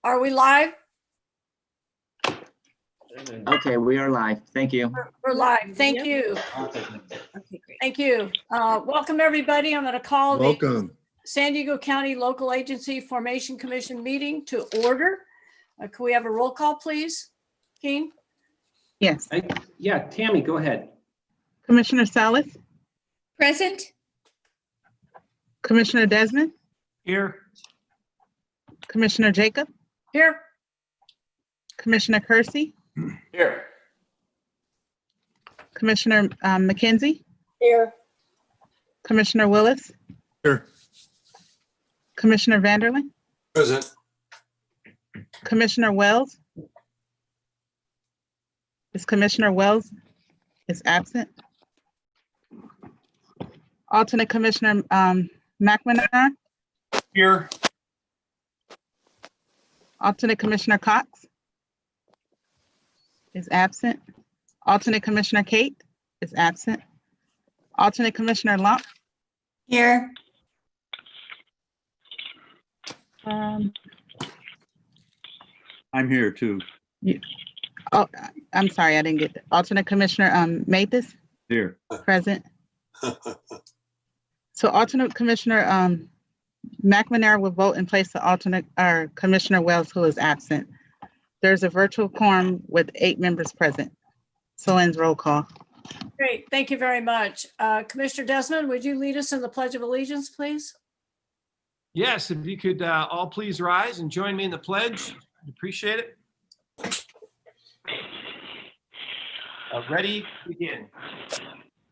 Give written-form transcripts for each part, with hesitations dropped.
Are we live? Okay, we are live. Thank you. We're live. Thank you. Okay, great. Thank you. Welcome, everybody. I'm going to call the Welcome. San Diego County Local Agency Formation Commission meeting to order. Can we have a roll call, please? Keen? Yes. Yeah, Tammy, go ahead. Commissioner Salas, Present. Commissioner Desmond, Here. Commissioner Jacob, Here. Commissioner Kersey, Here. Commissioner McKenzie, Here. Commissioner Willis, Here. Commissioner Vanderlyn, Present. Commissioner Wells. Is Commissioner Wells is absent? Alternate Commissioner McManar, Here. Alternate Commissioner Cox is absent. Alternate Commissioner Kate is absent. Alternate Commissioner Lump. Here. Um, I'm here too. Oh, I'm sorry, I didn't get the alternate Commissioner Mathis, Here. present. So alternate Commissioner McManar will vote in place of alternate Commissioner Wells, who is absent. There's a virtual quorum with 8 members present. So ends roll call. Great. Thank you very much. Commissioner Desmond, would you lead us in the Pledge of Allegiance, please? Yes, if you could all please rise and join me in the pledge. I'd appreciate it. Ready, begin.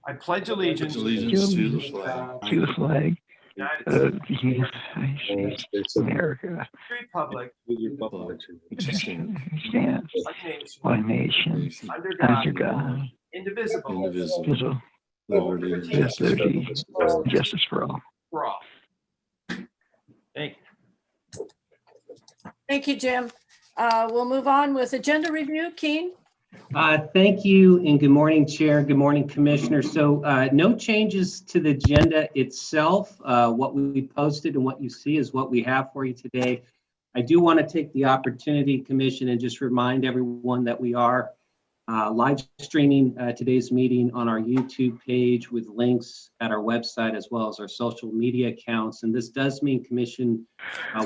I pledge allegiance Allegiance to the flag To the flag United of the United States of America, Republic, which stands stands one nation under God, indivisible, indivisible, liberty and with justice for liberty all. and justice for all. for all. Thank you. Thank you, Jim. We'll move on with agenda review. Keen? Thank you and good morning, Chair. Good morning, Commissioner. So no changes to the agenda itself. What we posted and what you see is what we have for you today. I do want to take the opportunity, Commission, and just remind everyone that we are live streaming today's meeting on our YouTube page with links at our website as well as our social media accounts. And this does mean, Commission,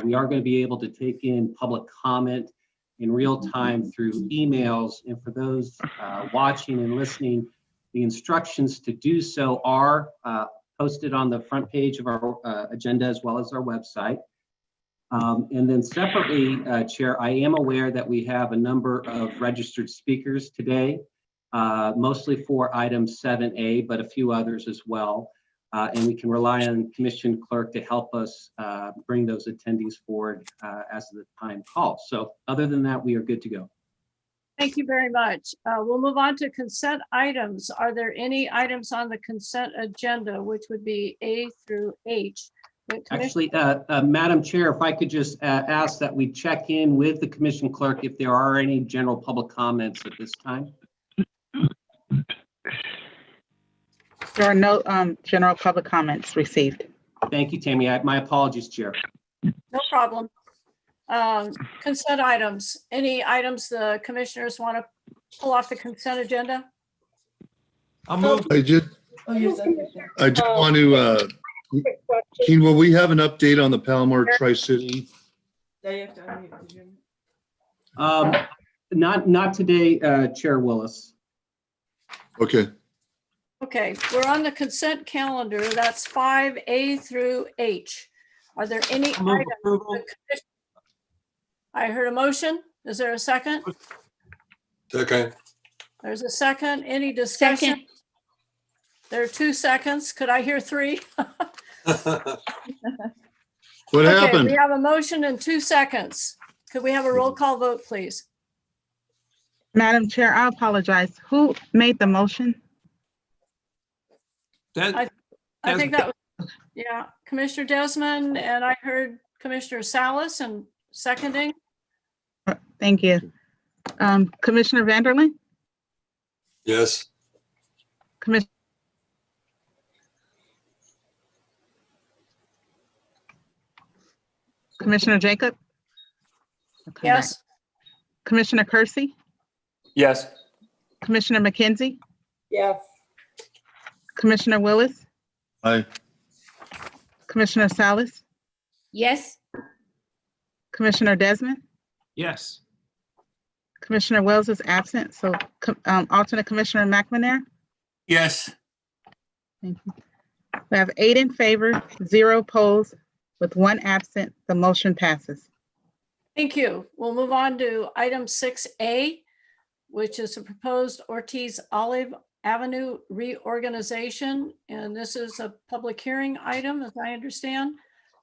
we are going to be able to take in public comment in real time through emails. And for those watching and listening, the instructions to do so are posted on the front page of our agenda as well as our website. And then separately, Chair, I am aware that we have a number of registered speakers today, mostly for item 7A, but a few others as well. And we can rely on Commission Clerk to help us bring those attendees forward as the time calls. So other than that, we are good to go. Thank you very much. We'll move on to consent items. Are there any items on the consent agenda, which would be A through H? Actually, Madam Chair, if I could just ask that we check in with the Commission Clerk if there are any general public comments at this time. There are no general public comments received. Thank you, Tammy. My apologies, Chair. No problem. Consent items. Any items the commissioners want to pull off the consent agenda? I'll move. I just want to, Keen, will we have an update on the Palomar Tri-City? Not today, Chair Willis. Okay. Okay, we're on the consent calendar. That's 5A through H. Are there any I'll move items? approval. I heard a motion. Is there a second? Second. There's a second. Any discussion? Second. There are 2 seconds. Could I hear 3? What Okay, happened? we have a motion in 2 seconds. Could we have a roll call vote, please? Madam Chair, I apologize. Who made the motion? That, I think that was, yeah, Commissioner Desmond, and I heard Commissioner Salas and seconding. Thank you. Commissioner Vanderlyn, Yes. Commissioner Commissioner Jacob, I'll come back. Yes. Commissioner Kersey, Yes. Commissioner McKenzie, Yes. Commissioner Willis, Aye. Commissioner Salas, Yes. Commissioner Desmond, Yes. Commissioner Wells is absent, so alternate Commissioner McNamara. Yes. Thank you. We have 8 in favor, 0 opposed, with 1 absent. The motion passes. Thank you. We'll move on to item 6A, which is a proposed Ortiz Olive Avenue reorganization. And this is a public hearing item, as I understand.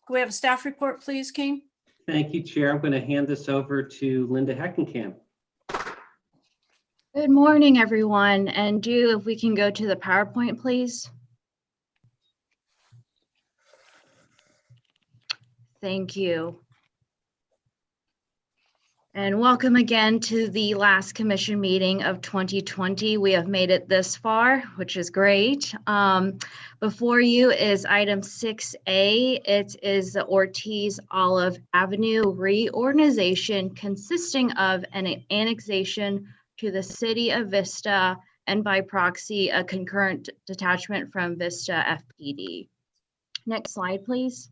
Can we have a staff report, please, King? Thank you, Chair. I'm going to hand this over to Linda Heckenkamp. Good morning, everyone. And if we can go to the PowerPoint, please. Thank you. And welcome again to the last commission meeting of 2020. We have made it this far, which is great. Before you is item 6A. It is the Ortiz Olive Avenue reorganization consisting of an annexation to the city of Vista and by proxy, a concurrent detachment from Vista FPD. Next slide, please.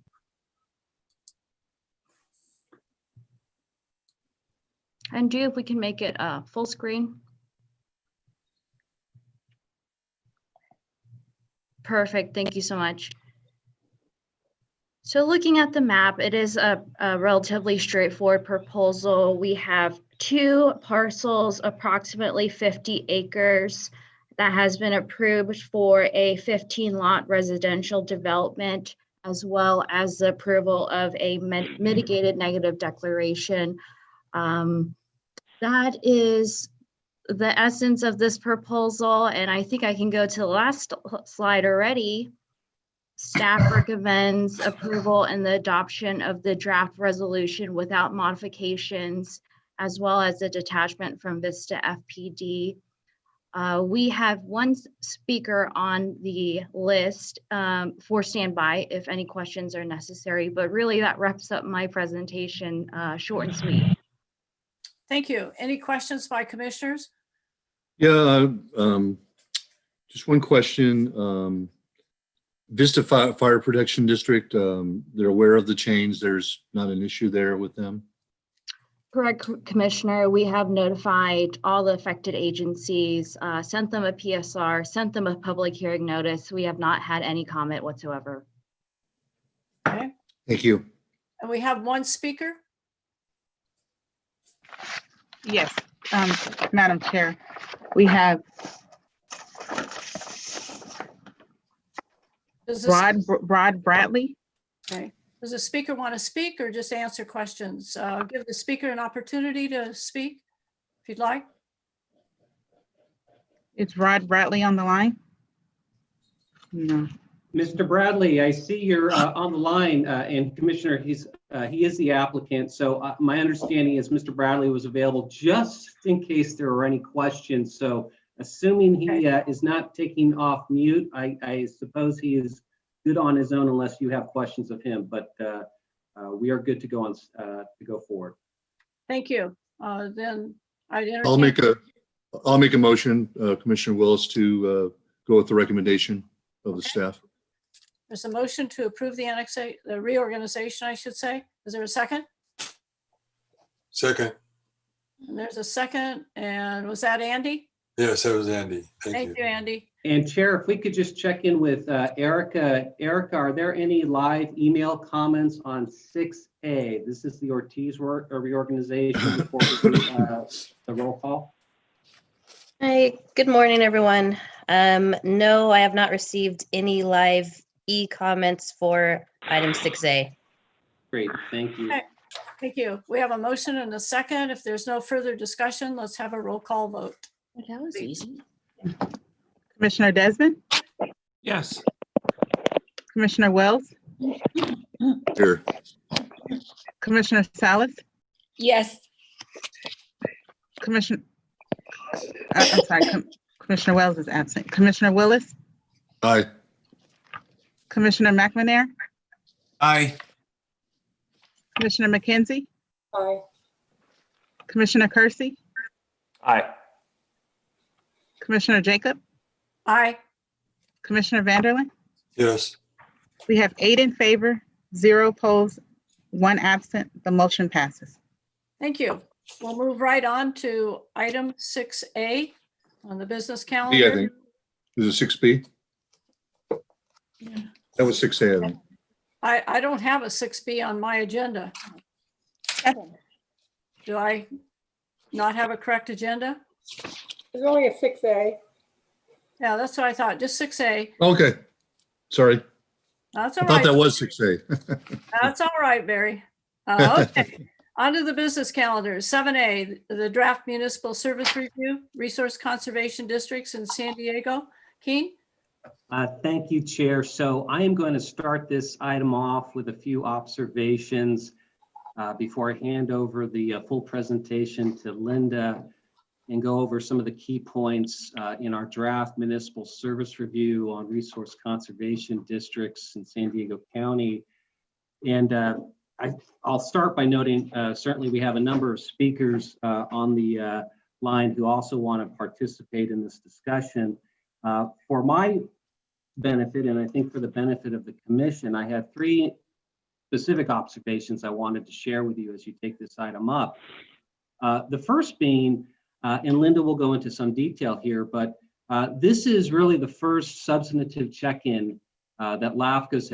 And if we can make it full screen. Perfect, thank you so much. So looking at the map, it is a relatively straightforward proposal. We have 2 parcels, approximately 50 acres, that has been approved for a 15-lot residential development, as well as the approval of a mitigated negative declaration. That is the essence of this proposal, and I think I can go to the last slide already. Staff recommends approval and the adoption of the draft resolution without modifications, as well as the detachment from Vista FPD. We have 1 speaker on the list for standby if any questions are necessary, but really that wraps up my presentation, short and sweet. Thank you. Any questions by commissioners? Yeah, just one question. Vista Fire Protection District, they're aware of the change. There's not an issue there with them? Correct, Commissioner. We have notified all the affected agencies, sent them a PSR, sent them a public hearing notice. We have not had any comment whatsoever. Okay. Thank you. And we have 1 speaker. Yes, Madam Chair, we have Rod Bradley. Okay. Does the speaker want to speak or just answer questions? Give the speaker an opportunity to speak if you'd like. Is Rod Bradley on the line? No. Mr. Bradley, I see you're on the line, and Commissioner, he is the applicant. So my understanding is Mr. Bradley was available just in case there were any questions. So assuming he is not taking off mute, I suppose he is good on his own unless you have questions of him. But we are good to go on to go forward. Thank you. Then I'd entertain. I'll make a motion, Commissioner Willis, to go with the recommendation of the staff. There's a motion to approve the reorganization, I should say. Is there a second? Second. And there's a second. And was that Andy? Yes, that was Andy. Thank you, Andy. And Chair, if we could just check in with Erica. Erica, are there any live email comments on 6A? This is the Ortiz reorganization before we do the roll call. Hi, good morning, everyone. No, I have not received any live e-comments for item 6A. Great, thank you. Okay. Thank you. We have a motion and a second. If there's no further discussion, let's have a roll call vote. That was easy. Commissioner Desmond, Yes. Commissioner Wells, Here. Commissioner Salas, Yes. Commissioner, I'm sorry, Commissioner Wells is absent. Commissioner Willis, Aye. Commissioner McNamara, Aye. Commissioner McKenzie, Aye. Commissioner Kersey, Aye. Commissioner Jacob, Aye. Commissioner Vanderlin. Yes. We have 8 in favor, 0 opposed, 1 absent. The motion passes. Thank you. We'll move right on to item 6A on the business B, I calendar. think. Is it 6B? That was 6A, I think. I don't have a 6B on my agenda. Do I not have a correct agenda? There's only a 6A. Yeah, that's what I thought, just 6A. Okay, sorry. That's I all thought right. that was 6A. That's all right, Barry. Okay, on to the business calendar. 7A, the draft municipal service review, resource conservation districts in San Diego. Keen? Thank you, Chair. So I am going to start this item off with a few observations before I hand over the full presentation to Linda and go over some of the key points in our draft municipal service review on resource conservation districts in San Diego County. And I'll start by noting, certainly we have a number of speakers on the line who also want to participate in this discussion. For my benefit, and I think for the benefit of the commission, I have 3 specific observations I wanted to share with you as you take this item up. The first being, and Linda will go into some detail here, but this is really the first substantive check-in that LAFCOs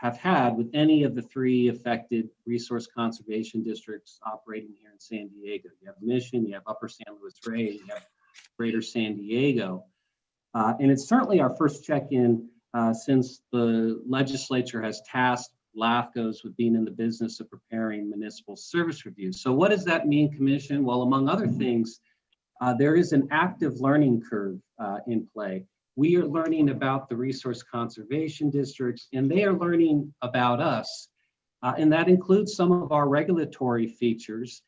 have had with any of the 3 affected resource conservation districts operating here in San Diego. You have Mission, you have Upper San Luis Rey, you have Greater San Diego. And it's certainly our first check-in since the legislature has tasked LAFCOs with being in the business of preparing municipal service reviews. So what does that mean, Commission? Well, among other things, there is an active learning curve in play. We are learning about the resource conservation districts, and they are learning about us. And that includes some of our regulatory features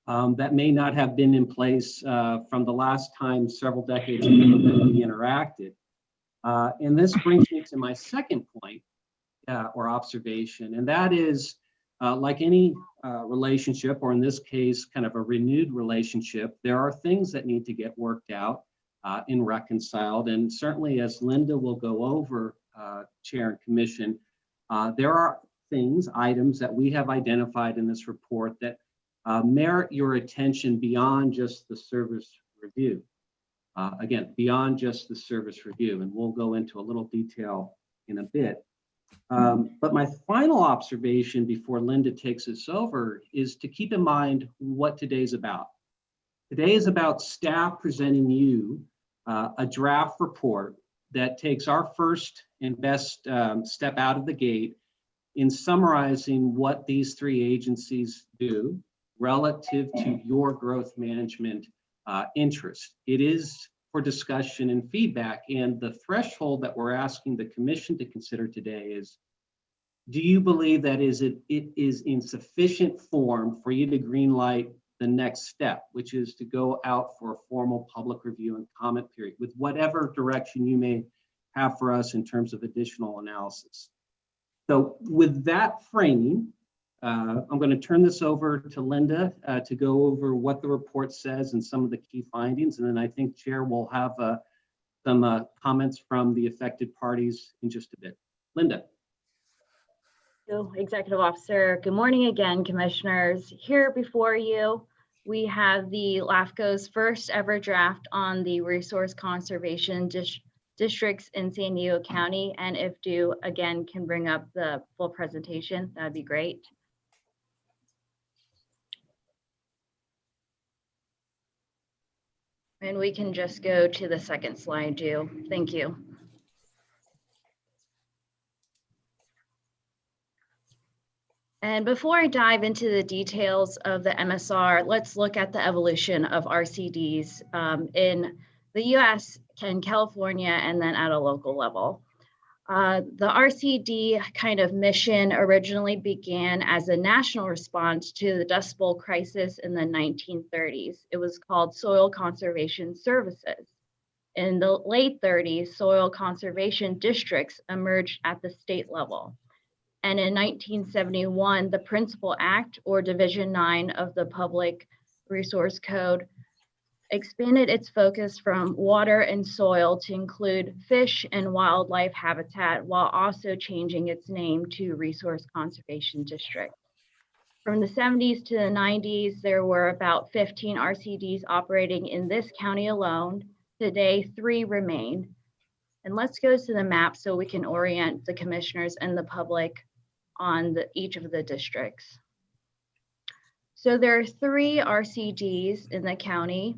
that may not have been in place from the last time several decades ago that we interacted. And this brings me to my second point or observation, and that is like any relationship, or in this case, kind of a renewed relationship, there are things that need to get worked out and reconciled. And certainly, as Linda will go over, Chair and Commission, there are things, items that we have identified in this report that merit your attention beyond just the service review. Again, beyond just the service review, and we'll go into a little detail in a bit. But my final observation before Linda takes us over is to keep in mind what today's about. Today is about staff presenting you a draft report that takes our first and best step out of the gate in summarizing what these 3 agencies do relative to your growth management interest. It is for discussion and feedback, and the threshold that we're asking the commission to consider today is, do you believe that it is in sufficient form for you to green light the next step, which is to go out for a formal public review and comment period with whatever direction you may have for us in terms of additional analysis. So with that framing, I'm going to turn this over to Linda to go over what the report says and some of the key findings. And then I think Chair will have some comments from the affected parties in just a bit. Linda. Executive Officer, good morning again, Commissioners. Here before you, we have the LAFCO's first ever draft on the resource conservation districts in San Diego County. And if due, again, can bring up the full presentation, that'd be great. And we can just go to the second slide, Ju. Thank you. And before I dive into the details of the MSR, let's look at the evolution of RCDs in the US, in California, and then at a local level. The RCD kind of mission originally began as a national response to the Dust Bowl crisis in the 1930s. It was called Soil Conservation Services. In the late 30s, soil conservation districts emerged at the state level. And in 1971, the Principal Act, or Division 9 of the Public Resource Code expanded its focus from water and soil to include fish and wildlife habitat, while also changing its name to Resource Conservation District. From the 70s to the 90s, there were about 15 RCDs operating in this county alone. Today, 3 remain. And let's go to the map so we can orient the commissioners and the public on each of the districts. So there are 3 RCDs in the county.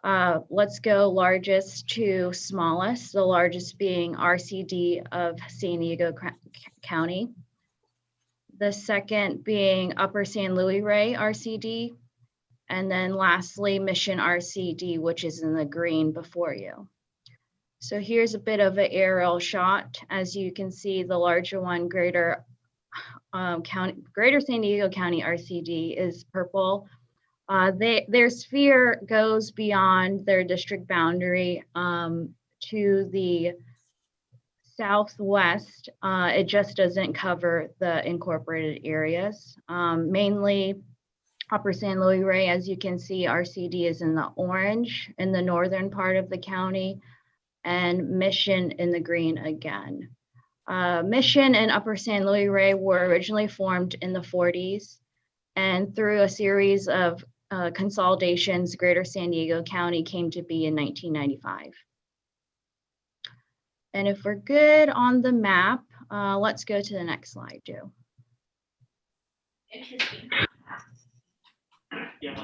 Let's go largest to smallest, the largest being RCD of San Diego County. The second being Upper San Luis Rey RCD. And then lastly, Mission RCD, which is in the green before you. So here's a bit of an aerial shot. As you can see, the larger one, Greater San Diego County RCD is purple. Their sphere goes beyond their district boundary to the southwest. It just doesn't cover the incorporated areas. Mainly Upper San Luis Rey, as you can see, RCD is in the orange in the northern part of the county, and Mission in the green again. Mission and Upper San Luis Rey were originally formed in the 40s, and through a series of consolidations, Greater San Diego County came to be in 1995. And if we're good on the map, let's go to the next slide, Joe. Interesting. Yeah,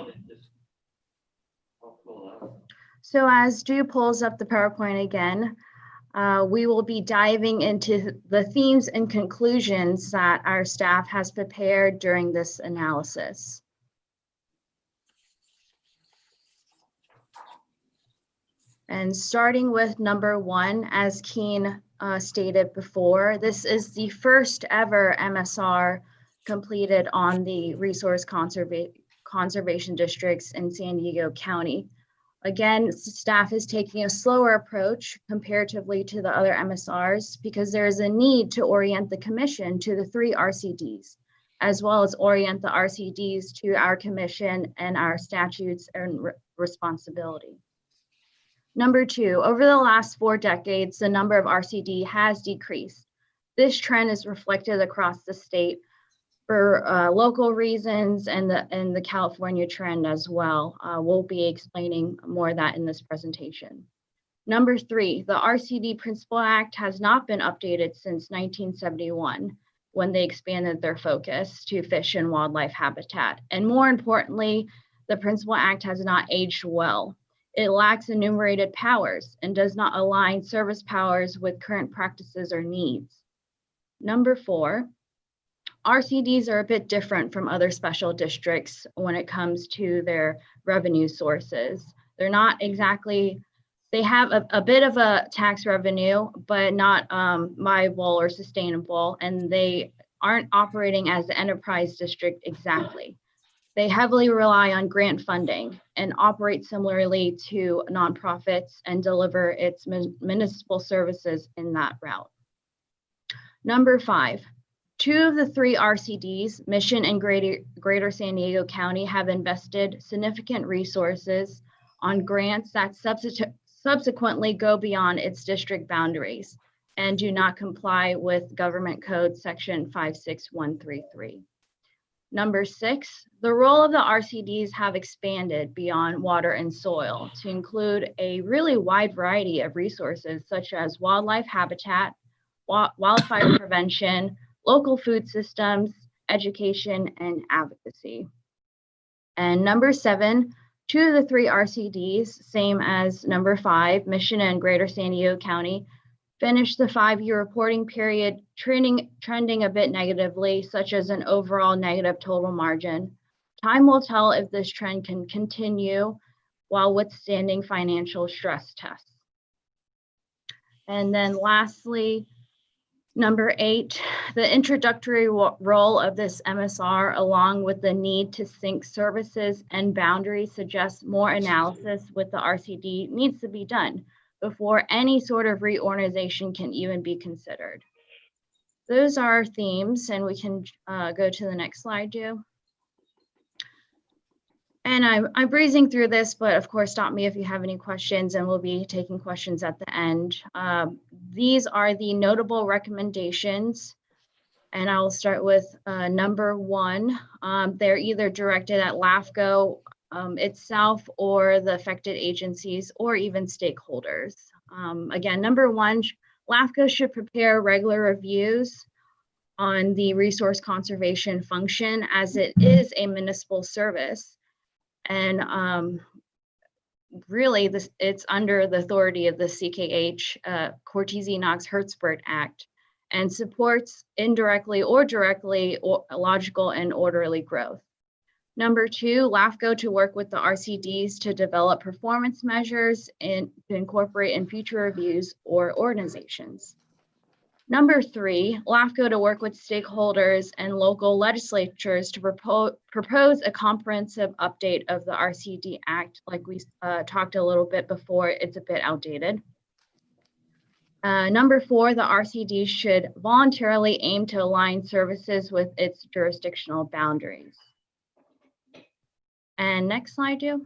So as Drew pulls up the PowerPoint again, we will be diving into the themes and conclusions that our staff has prepared during this analysis. And starting with number 1, as Keen stated before, this is the first ever MSR completed on the resource conservation districts in San Diego County. Again, staff is taking a slower approach comparatively to the other MSRs because there is a need to orient the commission to the 3 RCDs, as well as orient the RCDs to our commission and our statutes and responsibility. Number 2, over the last 4 decades, the number of RCD has decreased. This trend is reflected across the state for local reasons and the California trend as well. We'll be explaining more of that in this presentation. Number 3, the RCD Principal Act has not been updated since 1971, when they expanded their focus to fish and wildlife habitat. And more importantly, the Principal Act has not aged well. It lacks enumerated powers and does not align service powers with current practices or needs. Number 4, RCDs are a bit different from other special districts when it comes to their revenue sources. They're not exactly, they have a bit of a tax revenue, but not viable or sustainable, and they aren't operating as an enterprise district exactly. They heavily rely on grant funding and operate similarly to nonprofits and deliver its municipal services in that route. Number 5, 2 of the 3 RCDs, Mission and Greater San Diego County, have invested significant resources on grants that subsequently go beyond its district boundaries and do not comply with Government Code Section 56133. Number 6, the role of the RCDs have expanded beyond water and soil to include a really wide variety of resources such as wildlife habitat, wildfire prevention, local food systems, education, and advocacy. And number 7, 2 of the 3 RCDs, same as number 5, Mission and Greater San Diego County, finished the 5-year reporting period trending a bit negatively, such as an overall negative total margin. Time will tell if this trend can continue while withstanding financial stress tests. And then lastly, number 8, the introductory role of this MSR, along with the need to sync services and boundaries, suggests more analysis with the RCD needs to be done before any sort of reorganization can even be considered. Those are our themes, and we can go to the next slide, Joe. And I'm breezing through this, but of course, stop me if you have any questions, and we'll be taking questions at the end. These are the notable recommendations, and I'll start with number 1. They're either directed at LAFCO itself or the affected agencies or even stakeholders. Again, number 1, LAFCO should prepare regular reviews on the resource conservation function, as it is a municipal service. And really, it's under the authority of the CKH, Cortese-Knox-Hertzberg Act, and supports indirectly or directly logical and orderly growth. Number 2, LAFCO to work with the RCDs to develop performance measures and to incorporate in future reviews or organizations. Number 3, LAFCO to work with stakeholders and local legislatures to propose a comprehensive update of the RCD Act. Like we talked a little bit before, it's a bit outdated. Number 4, the RCD should voluntarily aim to align services with its jurisdictional boundaries. And next slide, do.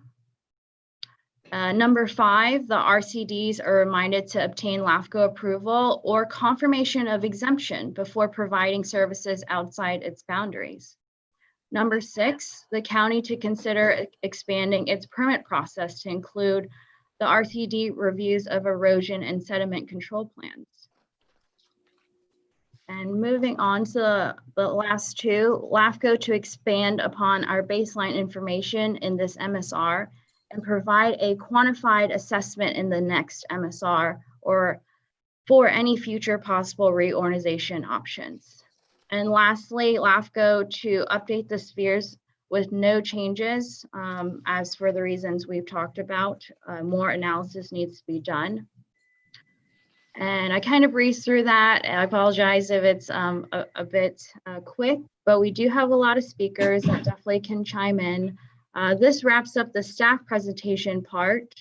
Number 5, the RCDs are reminded to obtain LAFCO approval or confirmation of exemption before providing services outside its boundaries. Number 6, the county to consider expanding its permit process to include the RCD reviews of erosion and sediment control plans. And moving on to the last 2, LAFCO to expand upon our baseline information in this MSR and provide a quantified assessment in the next MSR or for any future possible reorganization options. And lastly, LAFCO to update the spheres with no changes, as for the reasons we've talked about. More analysis needs to be done. And I kind of breezed through that. I apologize if it's a bit quick, but we do have a lot of speakers that definitely can chime in. This wraps up the staff presentation part.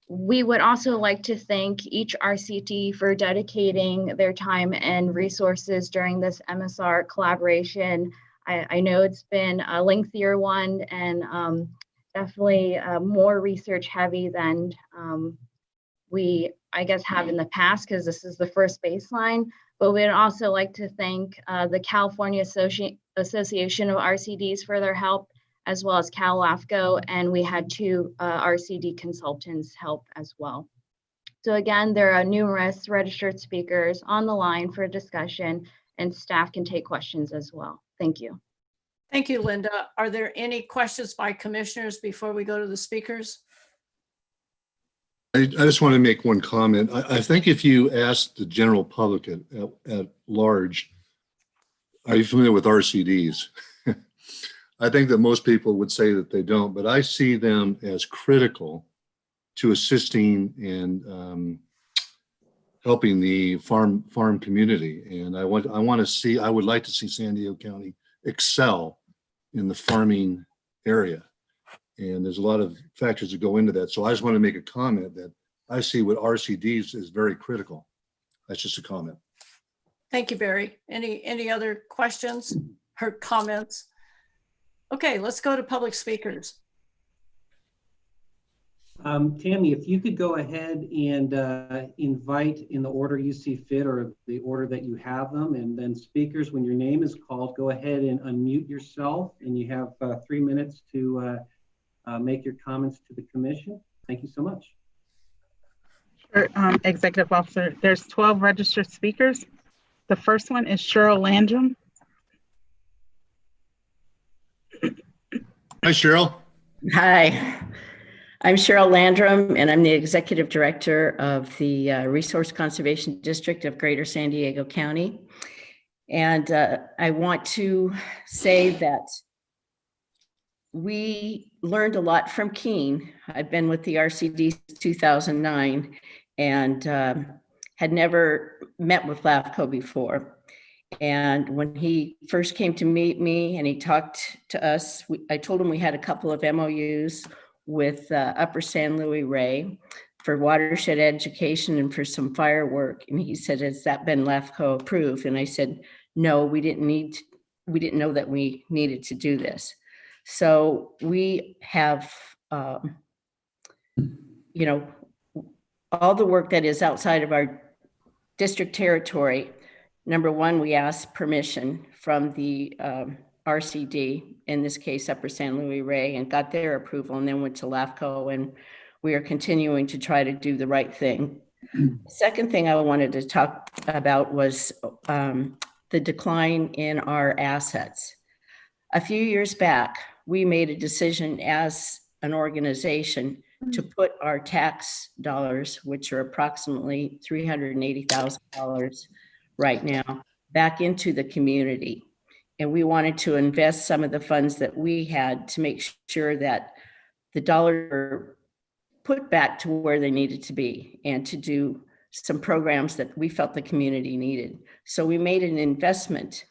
We would also like to thank each RCT for dedicating their time and resources during this MSR collaboration. I know it's been a lengthier one and definitely more research heavy than we, I guess, have in the past, because this is the first baseline. But we'd also like to thank the California Association of RCDs for their help, as well as Cal LAFCO, and we had 2 RCD consultants help as well. So again, there are numerous registered speakers on the line for discussion, and staff can take questions as well. Thank you. Thank you, Linda. Are there any questions by commissioners before we go to the speakers? I just want to make one comment. I think if you ask the general public at large, are you familiar with RCDs? I think that most people would say that they don't, but I see them as critical to assisting and helping the farm community. And I would like to see San Diego County excel in the farming area. And there's a lot of factors that go into that. So I just want to make a comment that I see what RCDs is very critical. That's just a comment. Thank you, Barry. Any other questions or comments? Okay, let's go to public speakers. Tammy, if you could go ahead and invite in the order you see fit or the order that you have them, and then speakers, when your name is called, go ahead and unmute yourself, and you have 3 minutes to make your comments to the commission. Thank you so much. Sure, Executive Officer, there's 12 registered speakers. The first one is Cheryl Landrum. Hi, Cheryl. Hi, I'm Cheryl Landrum, and I'm the Executive Director of the Resource Conservation District of Greater San Diego County. And I want to say that we learned a lot from Keene. I've been with the RCD since 2009 and had never met with LAFCO before. And when he first came to meet me and he talked to us, I told him we had a couple of MOUs with Upper San Luis Rey for watershed education and for some firework. And he said, has that been LAFCO approved? And I said, no, we didn't know that we needed to do this. So we have, all the work that is outside of our district territory. Number one, we asked permission from the RCD, in this case, Upper San Luis Rey, and got their approval, and then went to LAFCO, and we are continuing to try to do the right thing. The second thing I wanted to talk about was the decline in our assets. A few years back, we made a decision as an organization to put our tax dollars, which are approximately $380,000 right now, back into the community. And we wanted to invest some of the funds that we had to make sure that the dollars were put back to where they needed to be, and to do some programs that we felt the community needed. So we made an investment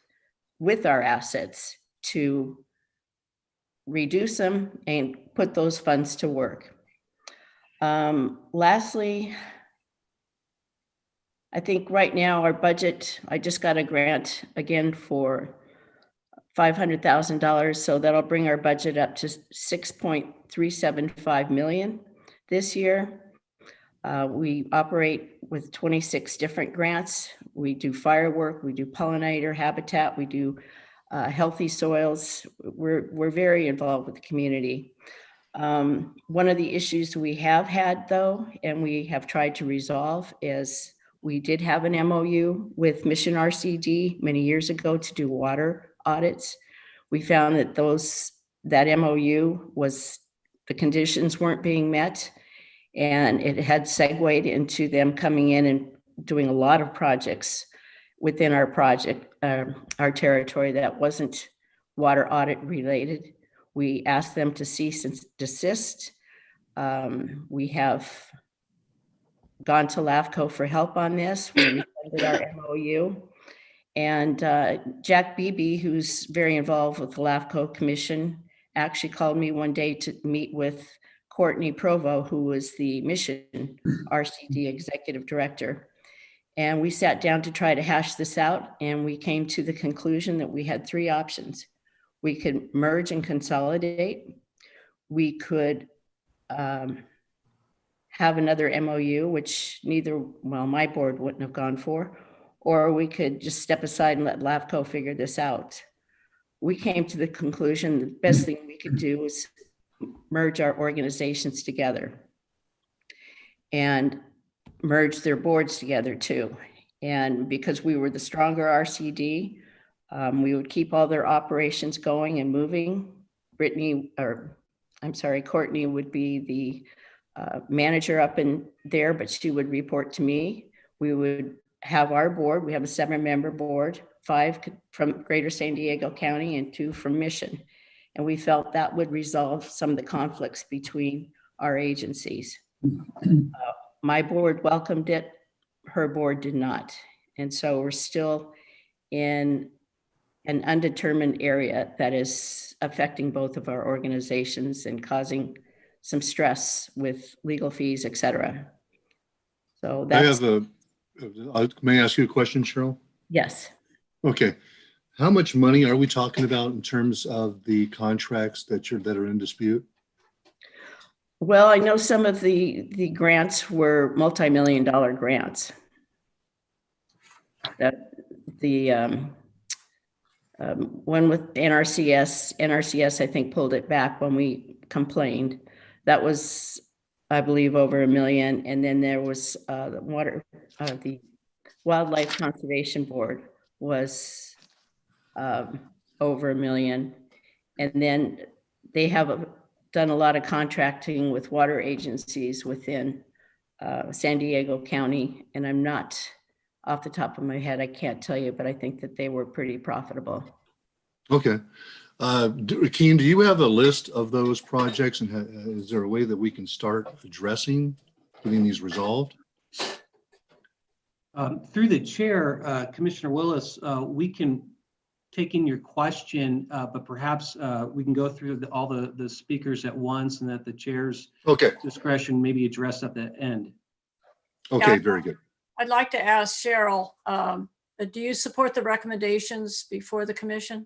with our assets to reduce them and put those funds to work. Lastly, I think right now our budget, I just got a grant again for $500,000. So that'll bring our budget up to 6.375 million this year. We operate with 26 different grants. We do firework, we do pollinator habitat, we do healthy soils. We're very involved with the community. One of the issues we have had, though, and we have tried to resolve, is we did have an MOU with Mission RCD many years ago to do water audits. We found that that MOU was, the conditions weren't being met, and it had segued into them coming in and doing a lot of projects within our our territory that wasn't water audit related. We asked them to cease and desist. We have gone to LAFCO for help on this. We rescinded our MOU. And Jack Beebe, who's very involved with the LAFCO Commission, actually called me one day to meet with Courtney Provo, who was the Mission RCD Executive Director. And we sat down to try to hash this out, and we came to the conclusion that we had three options. We could merge and consolidate. We could have another MOU, which my board wouldn't have gone for, or we could just step aside and let LAFCO figure this out. We came to the conclusion the best thing we could do was merge our organizations together and merge their boards together too. And because we were the stronger RCD, we would keep all their operations going and moving. Courtney would be the manager up in there, but she would report to me. We would have our board. We have a 7-member board, 5 from Greater San Diego County and 2 from Mission. And we felt that would resolve some of the conflicts between our agencies. My board welcomed it, her board did not. And so we're still in an undetermined area that is affecting both of our organizations and causing some stress with legal fees, et cetera. So that's— may I ask you a question, Cheryl? Yes. Okay. How much money are we talking about in terms of the contracts that are in dispute? Well, I know some of the grants were multi-million-dollar grants. That the one with NRCS, I think, pulled it back when we complained. That was, I believe, over $1 million. And then there was the Wildlife Conservation Board was over $1 million. And then they have done a lot of contracting with water agencies within San Diego County. And I'm not, off the top of my head, I can't tell you, but I think that they were pretty profitable. Okay. Keen, do you have a list of those projects, and is there a way that we can start addressing getting these resolved? Through the chair, Commissioner Willis, we can take in your question, but perhaps we can go through all the speakers at once, and at the chair's discretion, maybe address at the end. Okay, Yeah, very good. I'd like to ask Cheryl, do you support the recommendations before the commission?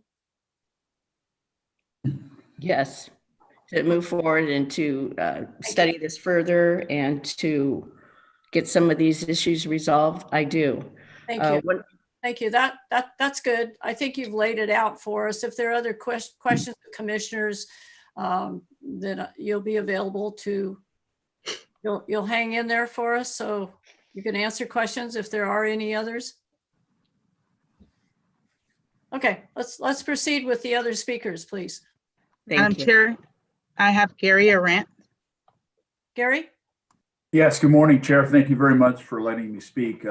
Yes, to move forward and to study this further and to get some of these issues resolved. I do. Thank you. What- Thank you. That's good. I think you've laid it out for us. If there are other questions, commissioners, then you'll be available to, you'll hang in there for us. So you can answer questions if there are any others. Okay, let's proceed with the other speakers, please. Madam Thank you. Chair, I have Gary Arant. Gary? Yes, good morning, Chair. Thank you very much for letting me speak.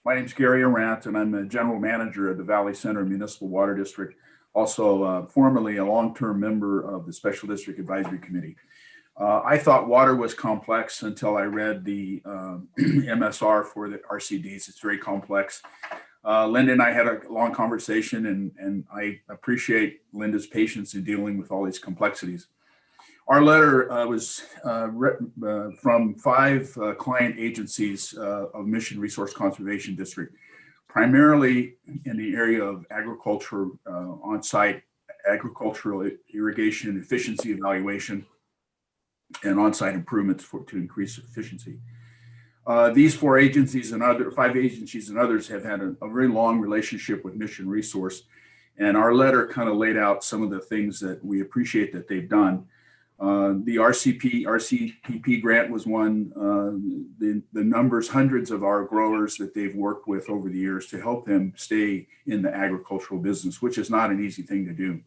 My name's Gary Arant, and I'm the General Manager of the Valley Center Municipal Water District, also formerly a long-term member of the Special District Advisory Committee. I thought water was complex until I read the MSR for the RCDs. It's very complex. Linda and I had a long conversation, and I appreciate Linda's patience in dealing with all these complexities. Our letter was from 5 client agencies of Mission Resource Conservation District, primarily in the area of agriculture, on-site agricultural irrigation efficiency evaluation, and on-site improvements to increase efficiency. These 4 agencies and 5 agencies and others have had a very long relationship with Mission Resource, and our letter kind of laid out some of the things that we appreciate that they've done. The RCPP grant was one. The numbers, hundreds of our growers that they've worked with over the years to help them stay in the agricultural business, which is not an easy thing to do.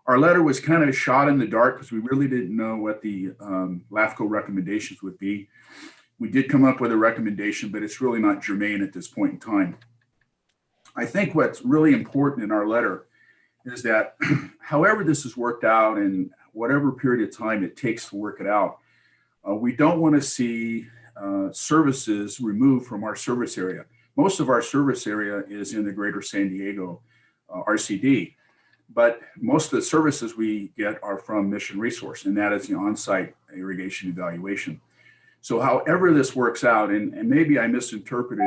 Our letter was kind of shot in the dark because we really didn't know what the LAFCO recommendations would be. We did come up with a recommendation, but it's really not germane at this point in time. I think what's really important in our letter is that however this is worked out and whatever period of time it takes to work it out, we don't want to see services removed from our service area. Most of our service area is in the greater San Diego RCD, but most of the services we get are from Mission Resource, and that is the on-site irrigation evaluation. So however this works out, and maybe I misinterpreted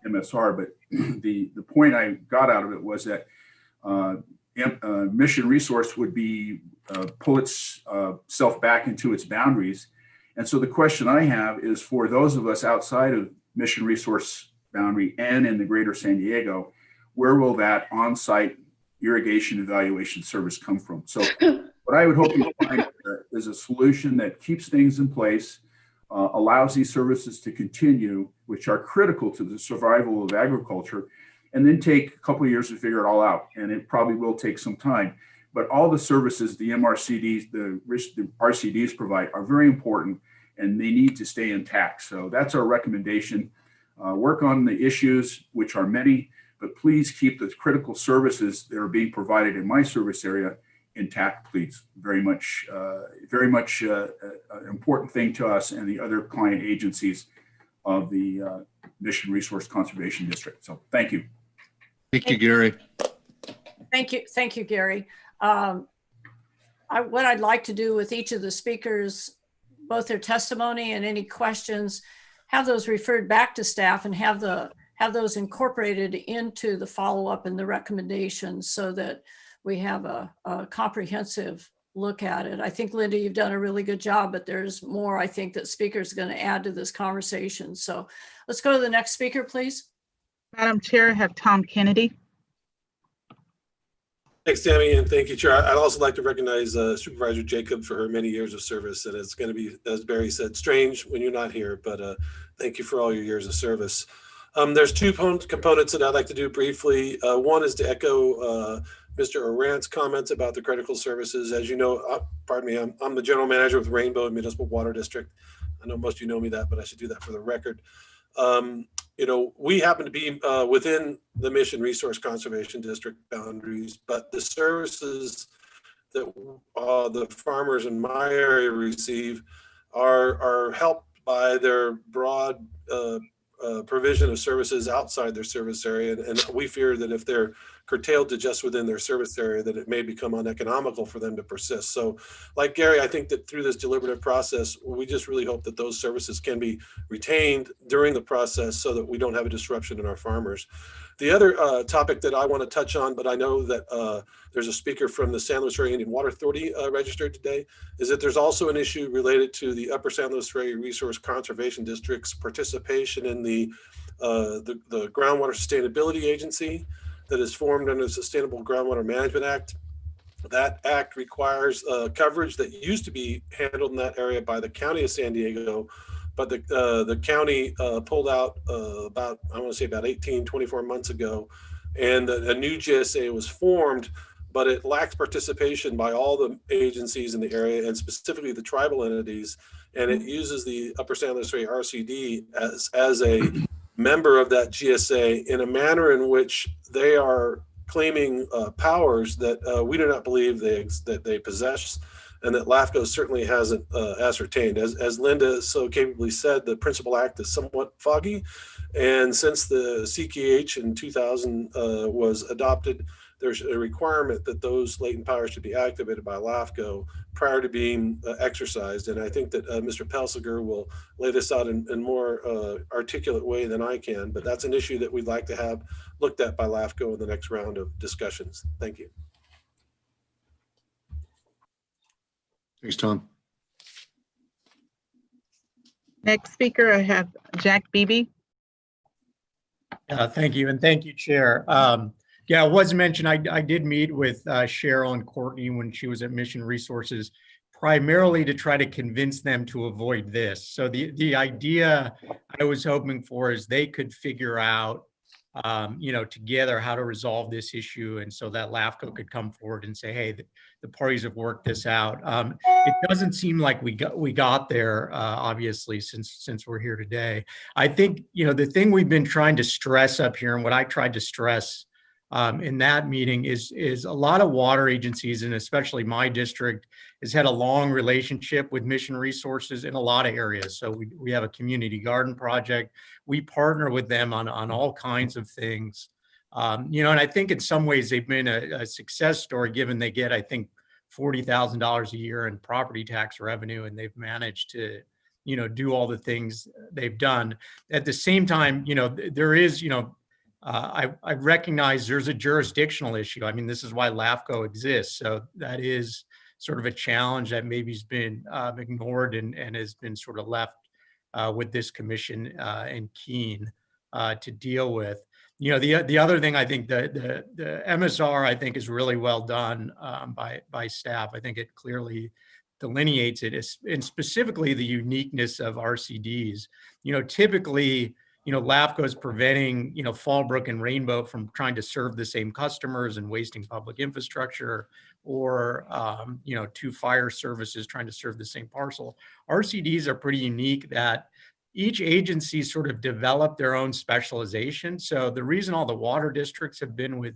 MSR, but the point I got out of it was that Mission Resource would be pull itself back into its boundaries. And so the question I have is for those of us outside of Mission Resource boundary and in the greater San Diego, where will that on-site irrigation evaluation service come from? So what I would hope you find is a solution that keeps things in place, allows these services to continue, which are critical to the survival of agriculture, and then take a couple of years to figure it all out. And it probably will take some time. But all the services the MRCDs, the RCDs provide are very important, and they need to stay intact. So that's our recommendation. Work on the issues, which are many, but please keep the critical services that are being provided in my service area intact, please. Very much an important thing to us and the other client agencies of the Mission Resource Conservation District. So thank you. Thank you, Gary. Thank you, Gary. What I'd like to do with each of the speakers, both their testimony and any questions, have those referred back to staff and have those incorporated into the follow-up and the recommendations so that we have a comprehensive look at it. I think, Linda, you've done a really good job, but there's more I think that speakers are going to add to this conversation. So let's go to the next speaker, please. Madam Chair, I have Tom Kennedy. Thanks, Tammy, and thank you, Chair. I'd also like to recognize Supervisor Jacob for her many years of service. And it's going to be, as Barry said, strange when you're not here, but thank you for all your years of service. There's 2 components that I'd like to do briefly. One is to echo Mr. Arant's comments about the critical services. As you know, pardon me, I'm the general manager with Rainbow Municipal Water District. I know most of you know me that, but I should do that for the record. We happen to be within the Mission Resource Conservation District boundaries, but the services that the farmers in my area receive are helped by their broad provision of services outside their service area. And we fear that if they're curtailed to just within their service area, that it may become uneconomical for them to persist. So like Gary, I think that through this deliberative process, we just really hope that those services can be retained during the process so that we don't have a disruption in our farmers. The other topic that I want to touch on, but I know that there's a speaker from the San Luis Rey Indian Water Authority registered today, is that there's also an issue related to the Upper San Luis Rey Resource Conservation District's participation in the Groundwater Sustainability Agency that is formed under the Sustainable Groundwater Management Act. That act requires coverage that used to be handled in that area by the County of San Diego, but the county pulled out about, I want to say about 24 months ago, and a new GSA was formed, but it lacks participation by all the agencies in the area and specifically the tribal entities. And it uses the Upper San Luis Rey RCD as a member of that GSA in a manner in which they are claiming powers that we do not believe that they possess, and that LAFCO certainly hasn't ascertained. As Linda so capably said, the Principal Act is somewhat foggy, and since the CKH in 2000 was adopted, there's a requirement that those latent powers should be activated by LAFCO prior to being exercised. And I think that Mr. Pelsiger will lay this out in more articulate way than I can, but that's an issue that we'd like to have looked at by LAFCO in the next round of discussions. Thank you. Thanks, Tom. Next speaker, I have Jack Beebe. Thank you, and thank you, Chair. Yeah, it was mentioned, I did meet with Cheryl and Courtney when she was at Mission Resources, primarily to try to convince them to avoid this. So the idea I was hoping for is they could figure out, together how to resolve this issue, and so that LAFCO could come forward and say, hey, the parties have worked this out. It doesn't seem like we got there, obviously, since we're here today. I think, the thing we've been trying to stress up here, and what I tried to stress in that meeting is a lot of water agencies, and especially my district, has had a long relationship with Mission Resources in a lot of areas. So we have a community garden project. We partner with them on all kinds of things. And I think in some ways they've been a success story, given they get, I think, $40,000 a year in property tax revenue, and they've managed to, do all the things they've done. At the same time, there is, I recognize there's a jurisdictional issue. I mean, this is why LAFCO exists. So that is sort of a challenge that maybe has been ignored and has been sort of left with this commission and Keene to deal with. The other thing, I think the MSR, I think, is really well done by staff. I think it clearly delineates it, and specifically the uniqueness of RCDs. Typically, LAFCO is preventing, Fallbrook and Rainbow from trying to serve the same customers and wasting public infrastructure, or, two fire services trying to serve the same parcel. RCDs are pretty unique that each agency sort of developed their own specialization. So the reason all the water districts have been with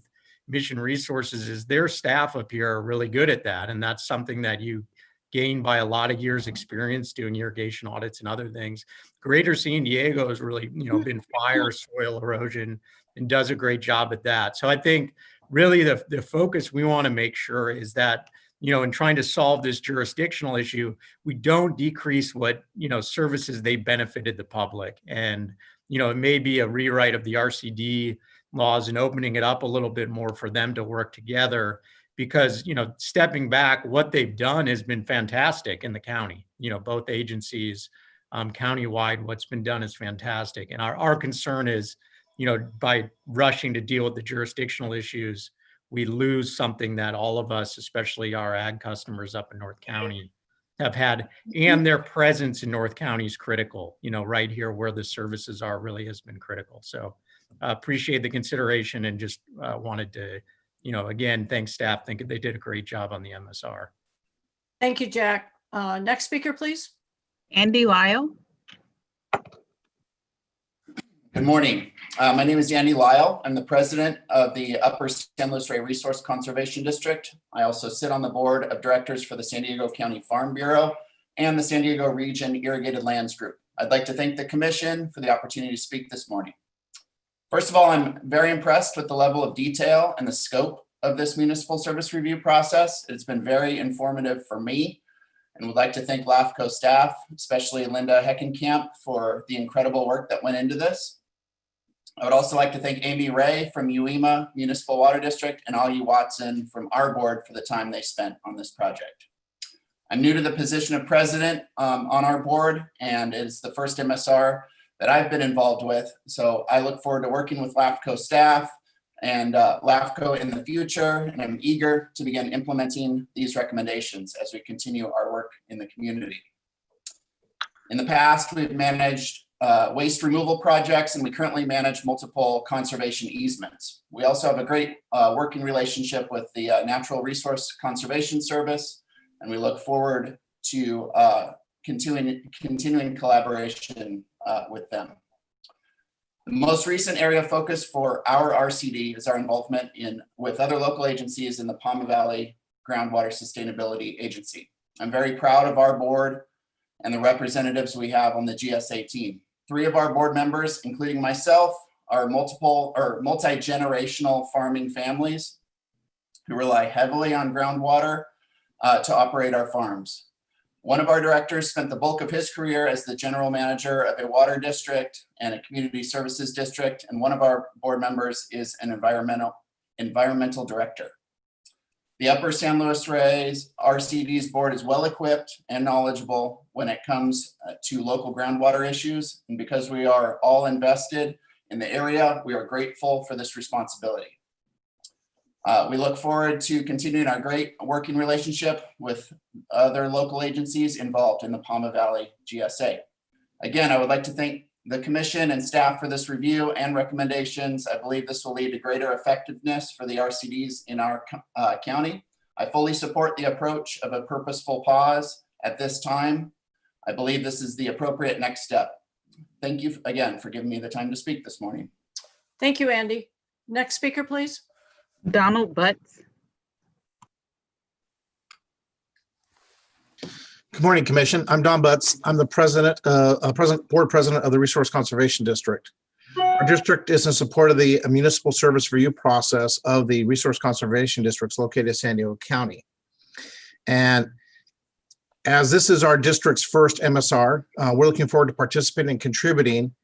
Mission Resources is their staff up here are really good at that. And that's something that you gain by a lot of years experience doing irrigation audits and other things. Greater San Diego has really, been fire, soil erosion, and does a great job at that. So I think really the focus we want to make sure is that, in trying to solve this jurisdictional issue, we don't decrease what, services they benefited the public. And, it may be a rewrite of the RCD laws and opening it up a little bit more for them to work together. Because, stepping back, what they've done has been fantastic in the county. Both agencies, countywide, what's been done is fantastic. And our concern is, by rushing to deal with the jurisdictional issues, we lose something that all of us, especially our ag customers up in North County, have had. And their presence in North County is critical. Right here where the services are really has been critical. So appreciate the consideration, and just wanted to, again, thanks staff. Think they did a great job on the MSR. Thank you, Jack. Next speaker, please. Andy Lyle. Good morning. My name is Andy Lyle. I'm the president of the Upper San Luis Rey Resource Conservation District. I also sit on the board of directors for the San Diego County Farm Bureau and the San Diego Region Irrigated Lands Group. I'd like to thank the commission for the opportunity to speak this morning. First of all, I'm very impressed with the level of detail and the scope of this municipal service review process. It's been very informative for me, and would like to thank LAFCO staff, especially Linda Heckenkamp, for the incredible work that went into this. I would also like to thank Amy Ray from UEMA Municipal Water District and Augie Watson from our board for the time they spent on this project. I'm new to the position of president on our board, and it's the first MSR that I've been involved with. So I look forward to working with LAFCO staff and LAFCO in the future, and I'm eager to begin implementing these recommendations as we continue our work in the community. In the past, we've managed waste removal projects, and we currently manage multiple conservation easements. We also have a great working relationship with the Natural Resource Conservation Service, and we look forward to continuing collaboration with them. The most recent area of focus for our RCD is our involvement with other local agencies in the Palma Valley Groundwater Sustainability Agency. I'm very proud of our board and the representatives we have on the GSA team. 3 of our board members, including myself, are multi-generational farming families who rely heavily on groundwater to operate our farms. One of our directors spent the bulk of his career as the general manager of a water district and a community services district, and one of our board members is an environmental director. The Upper San Luis Reyes RCD's board is well equipped and knowledgeable when it comes to local groundwater issues, and because we are all invested in the area, we are grateful for this responsibility. We look forward to continuing our great working relationship with other local agencies involved in the Palma Valley GSA. Again, I would like to thank the commission and staff for this review and recommendations. I believe this will lead to greater effectiveness for the RCDs in our county. I fully support the approach of a purposeful pause at this time. I believe this is the appropriate next step. Thank you again for giving me the time to speak this morning. Thank you, Andy. Next speaker, please. Donald Butts. Good morning, Commission. I'm Don Butts. I'm the board president of the Resource Conservation District. Our district is in support of the municipal service review process of the Resource Conservation Districts located in San Diego County. And as this is our district's first MSR, we're looking forward to participating and contributing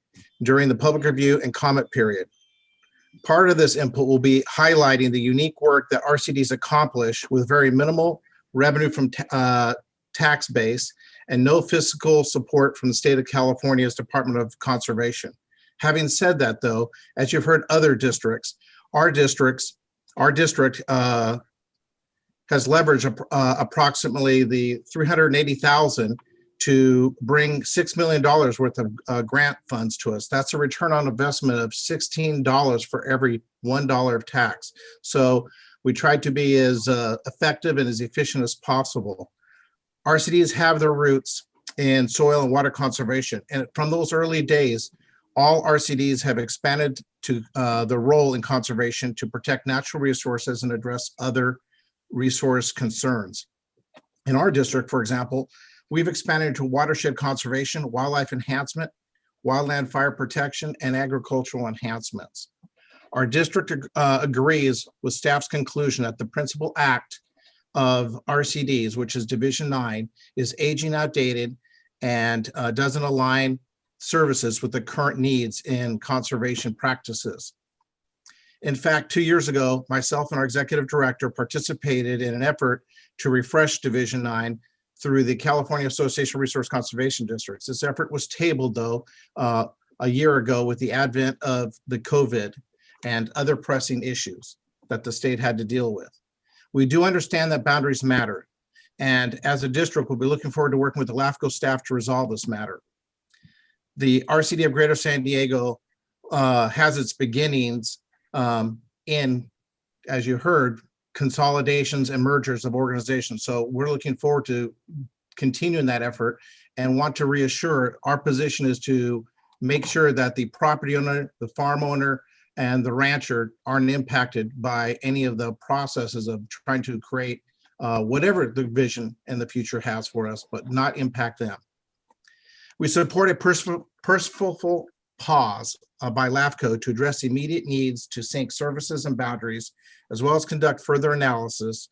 during the public review and comment period. Part of this input will be highlighting the unique work that RCDs accomplish with very minimal revenue from tax base and no fiscal support from the state of California's Department of Conservation. Having said that, though, as you've heard other districts, our district has leveraged approximately the $380,000 to bring $6 million worth of grant funds to us. That's a return on investment of $16 for every $1 of tax. So we tried to be as effective and as efficient as possible. RCDs have their roots in soil and water conservation. And from those early days, all RCDs have expanded to the role in conservation to protect natural resources and address other resource concerns. In our district, for example, we've expanded into watershed conservation, wildlife enhancement, wildland fire protection, and agricultural enhancements. Our district agrees with staff's conclusion that the principal act of RCDs, which is Division 9, is aging, outdated, and doesn't align services with the current needs in conservation practices. In fact, 2 years ago, myself and our executive director participated in an effort to refresh Division 9 through the California Association of Resource Conservation Districts. This effort was tabled, though, a year ago with the advent of the COVID and other pressing issues that the state had to deal with. We do understand that boundaries matter, and as a district, we'll be looking forward to working with the LAFCO staff to resolve this matter. The RCD of Greater San Diego has its beginnings in, as you heard, consolidations and mergers of organizations. So we're looking forward to continuing that effort and want to reassure our position is to make sure that the property owner, the farm owner, and the rancher aren't impacted by any of the processes of trying to create whatever the vision in the future has for us, but not impact them. We support a purposeful pause by LAFCO to address immediate needs to sync services and boundaries, as well as conduct further analysis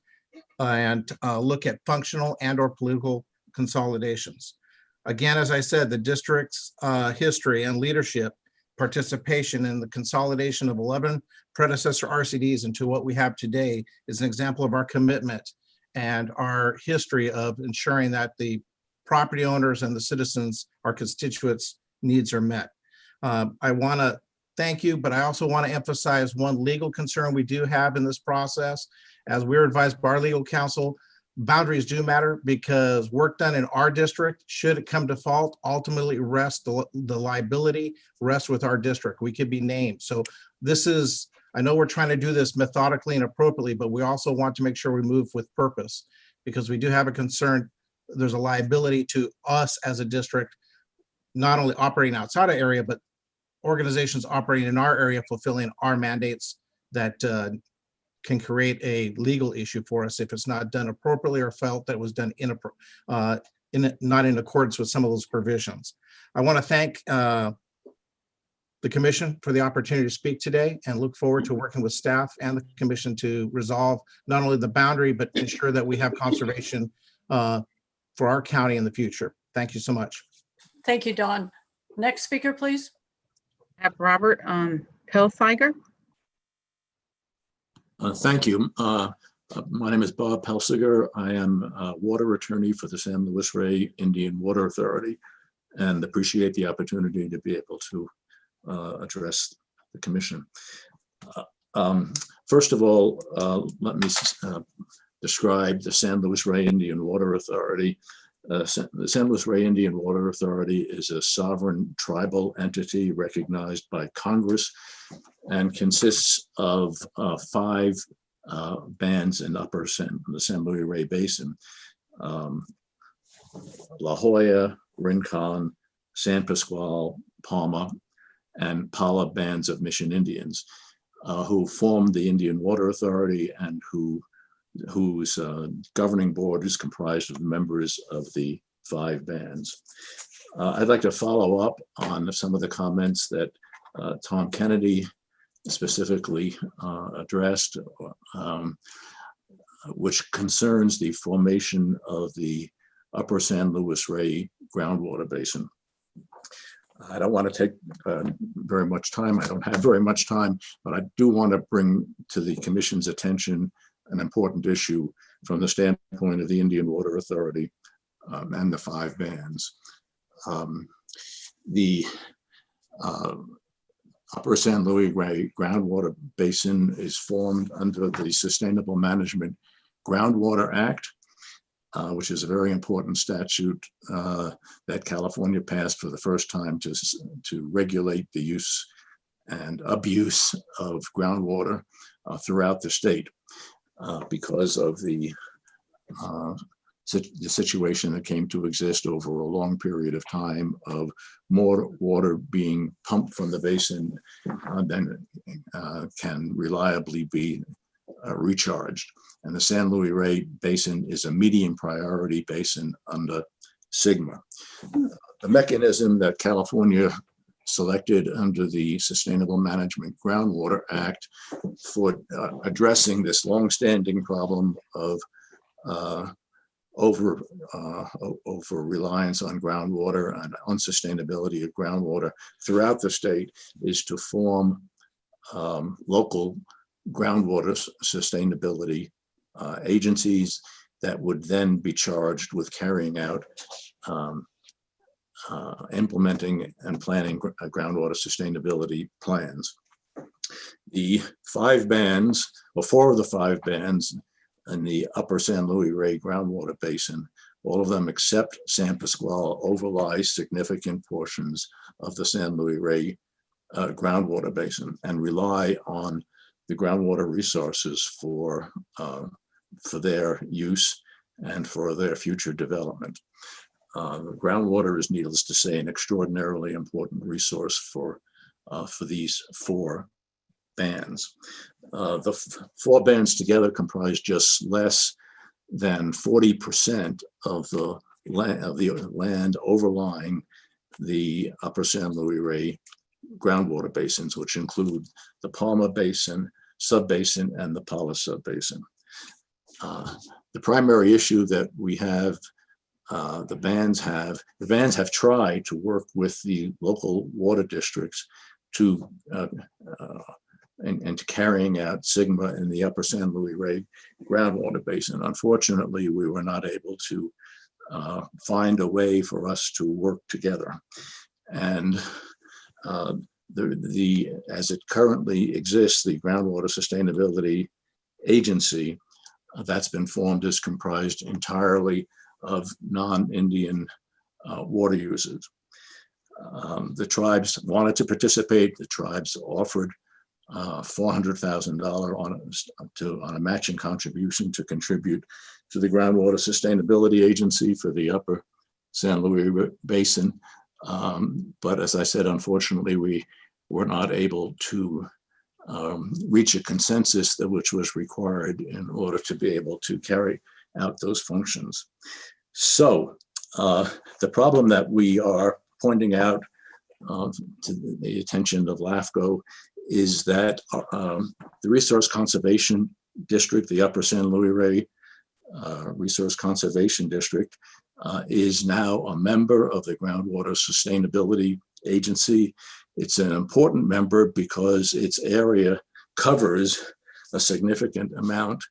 and look at functional and or political consolidations. Again, as I said, the district's history and leadership participation in the consolidation of 11 predecessor RCDs into what we have today is an example of our commitment and our history of ensuring that the property owners and the citizens, our constituents' needs are met. I want to thank you, but I also want to emphasize one legal concern we do have in this process. As we're advised by our legal counsel, boundaries do matter because work done in our district, should it come to fault, ultimately the liability rests with our district. We could be named. So this is, I know we're trying to do this methodically and appropriately, but we also want to make sure we move with purpose because we do have a concern. There's a liability to us as a district, not only operating outside our area, but organizations operating in our area, fulfilling our mandates that can create a legal issue for us if it's not done appropriately or felt that it was done not in accordance with some of those provisions. I want to thank the commission for the opportunity to speak today and look forward to working with staff and the commission to resolve not only the boundary, but ensure that we have conservation for our county in the future. Thank you so much. Thank you, Don. Next speaker, please. I have Robert Pelsiger. Thank you. My name is Bob Pelsiger. I am a water attorney for the San Luis Rey Indian Water Authority and appreciate the opportunity to be able to address the commission. First of all, let me describe the San Luis Rey Indian Water Authority. The San Luis Rey Indian Water Authority is a sovereign tribal entity recognized by Congress and consists of 5 bands in the San Luis Rey Basin: La Jolla, Rincon, San Pasqual, Palma, and Pala bands of Mission Indians who formed the Indian Water Authority and whose governing board is comprised of members of the 5 bands. I'd like to follow up on some of the comments that Tom Kennedy specifically addressed, which concerns the formation of the Upper San Luis Rey groundwater basin. I don't want to take very much time. I don't have very much time, but I do want to bring to the commission's attention an important issue from the standpoint of the Indian Water Authority and the 5 bands. The Upper San Luis Rey groundwater basin is formed under the Sustainable Management Groundwater Act, which is a very important statute that California passed for the first time to regulate the use and abuse of groundwater throughout the state. Because of the situation that came to exist over a long period of time of more water being pumped from the basin than can reliably be recharged. And the San Luis Rey Basin is a medium priority basin under SGMA. The mechanism that California selected under the Sustainable Management Groundwater Act for addressing this longstanding problem of over reliance on groundwater and unsustainability of groundwater throughout the state is to form local groundwater sustainability agencies that would then be charged with carrying out implementing and planning groundwater sustainability plans. The 5 bands, or 4 of the 5 bands in the Upper San Luis Rey groundwater basin, all of them except San Pasqual overlie significant portions of the San Luis Rey groundwater basin and rely on the groundwater resources for their use and for their future development. Groundwater is, needless to say, an extraordinarily important resource for these 4 bands. The 4 bands together comprise just less than 40% of the land overlying the Upper San Luis Rey groundwater basins, which include the Palma Basin, Subbasin, and the Pala Subbasin. The primary issue that we have, the bands have tried to work with the local water districts to and to carrying out Sigma in the upper San Luis Rey groundwater basin. Unfortunately, we were not able to find a way for us to work together. And as it currently exists, the Groundwater Sustainability Agency that's been formed is comprised entirely of non-Indian water users. The tribes wanted to participate. The tribes offered $400,000 on a matching contribution to contribute to the Groundwater Sustainability Agency for the upper San Luis Basin. But as I said, unfortunately, we were not able to reach a consensus which was required in order to be able to carry out those functions. So the problem that we are pointing out to the attention of LAFCO is that the Resource Conservation District, the Upper San Luis Rey Resource Conservation District, is now a member of the Groundwater Sustainability Agency. It's an important member because its area covers a significant amount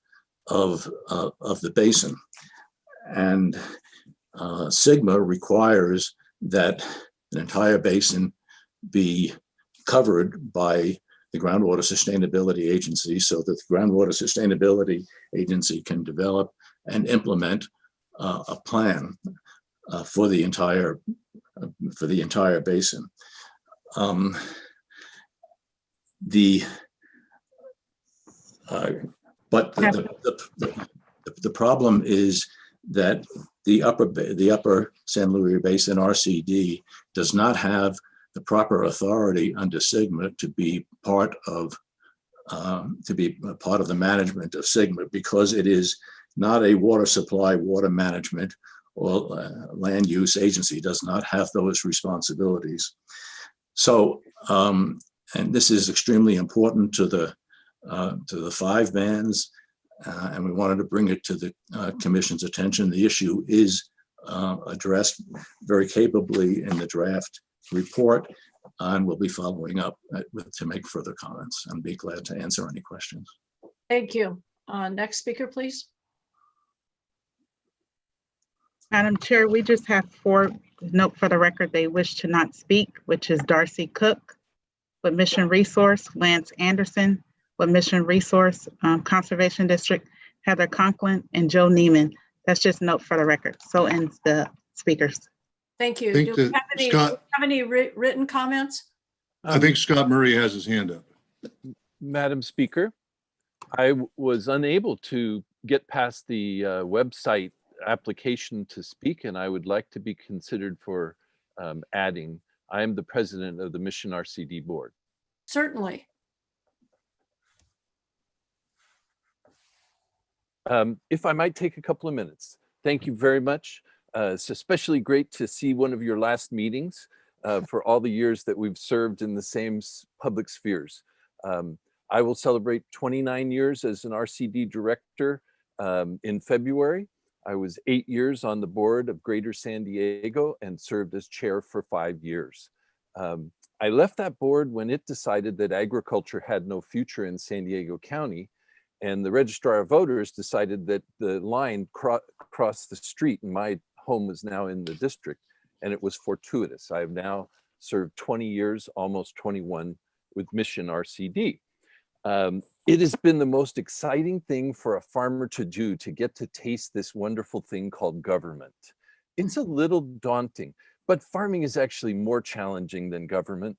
of the basin. And Sigma requires that an entire basin be covered by the Groundwater Sustainability Agency so that the Groundwater Sustainability Agency can develop and implement a plan for the entire basin. But the problem is that the upper San Luis Basin RCD does not have the proper authority under Sigma to be part of the management of Sigma, because it is not a water supply, water management, or land use agency. It does not have those responsibilities. So, and this is extremely important to the 5 bands, and we wanted to bring it to the Commission's attention. The issue is addressed very capably in the draft report, and we'll be following up to make further comments. And be glad to answer any questions. Thank you. Next speaker, please. Madam Chair, we just have 4 note for the record they wish to not speak, which is Darcy Cook with Mission Resource, Lance Anderson with Mission Resource Conservation District, Heather Conklin, and Joe Neiman. That's just a note for the record. So ends the speakers. Thank you. Think Do we that have any, Scott- written comments? I think Scott Murray has his hand up. Madam Speaker, I was unable to get past the website application to speak, and I would like to be considered for adding. I am the president of the Mission RCD board. Certainly. If I might take a couple of minutes. Thank you very much. It's especially great to see one of your last meetings for all the years that we've served in the same public spheres. I will celebrate 29 years as an RCD director in February. I was 8 years on the board of Greater San Diego and served as chair for 5 years. I left that board when it decided that agriculture had no future in San Diego County, and the registrar of voters decided that the line crossed the street and my home was now in the district, and it was fortuitous. I have now served 20 years, almost 21, with Mission RCD. It has been the most exciting thing for a farmer to do, to get to taste this wonderful thing called government. It's a little daunting, but farming is actually more challenging than government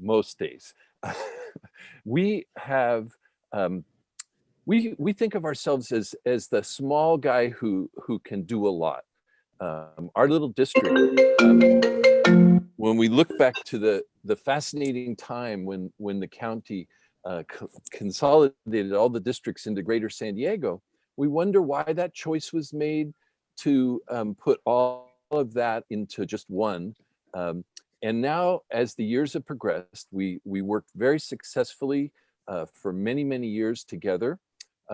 most days. We have, we think of ourselves as the small guy who can do a lot. Our little district, when we look back to the fascinating time when the county consolidated all the districts into Greater San Diego, we wonder why that choice was made to put all of that into just one. And now, as the years have progressed, we worked very successfully for many, many years together.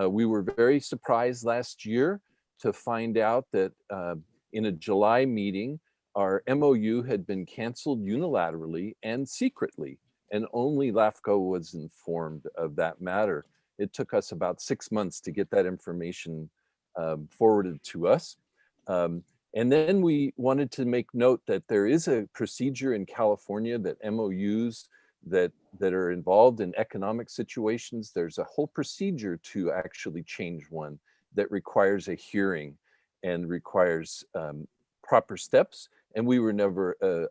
We were very surprised last year to find out that in a July meeting, our MOU had been canceled unilaterally and secretly, and only LAFCO was informed of that matter. It took us about 6 months to get that information forwarded to us. And then we wanted to make note that there is a procedure in California that MOUs that are involved in economic situations, there's a whole procedure to actually change one that requires a hearing and requires proper steps, and we were never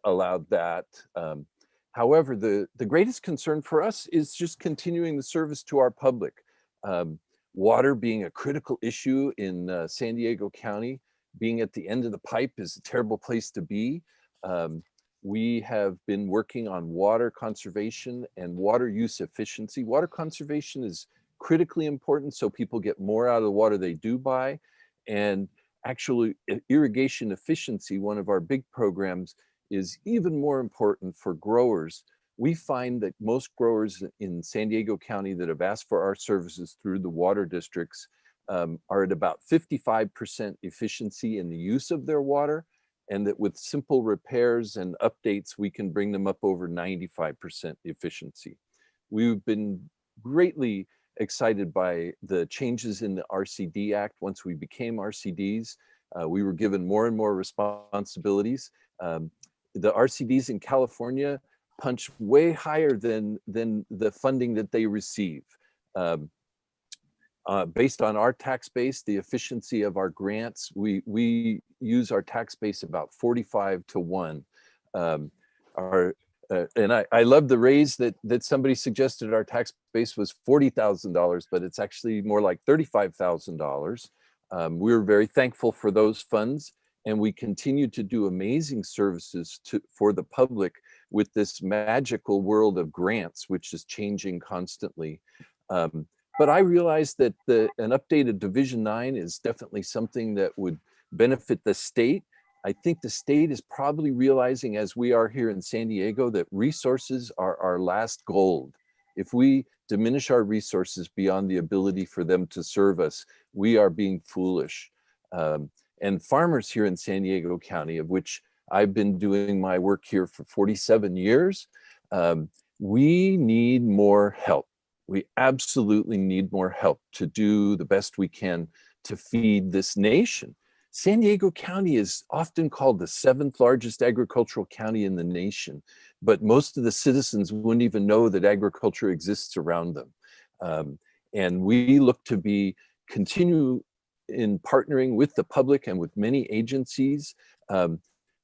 allowed that. However, the greatest concern for us is just continuing the service to our public. Water being a critical issue in San Diego County, being at the end of the pipe is a terrible place to be. We have been working on water conservation and water use efficiency. Water conservation is critically important so people get more out of the water they do buy. And actually, irrigation efficiency, one of our big programs, is even more important for growers. We find that most growers in San Diego County that have asked for our services through the water districts are at about 55% efficiency in the use of their water, and that with simple repairs and updates, we can bring them up over 95% efficiency. We've been greatly excited by the changes in the RCD Act. Once we became RCDs, we were given more and more responsibilities. The RCDs in California punch way higher than the funding that they receive. Based on our tax base, the efficiency of our grants, we use our tax base about 45 to 1. And I love the raise that somebody suggested. Our tax base was $40,000, but it's actually more like $35,000. We're very thankful for those funds, and we continue to do amazing services for the public with this magical world of grants, which is changing constantly. But I realize that an updated Division 9 is definitely something that would benefit the state. I think the state is probably realizing, as we are here in San Diego, that resources are our last gold. If we diminish our resources beyond the ability for them to serve us, we are being foolish. And farmers here in San Diego County, of which I've been doing my work here for 47 years, we need more help. We absolutely need more help to do the best we can to feed this nation. San Diego County is often called the 7th largest agricultural county in the nation, but most of the citizens wouldn't even know that agriculture exists around them. And we look to continue in partnering with the public and with many agencies.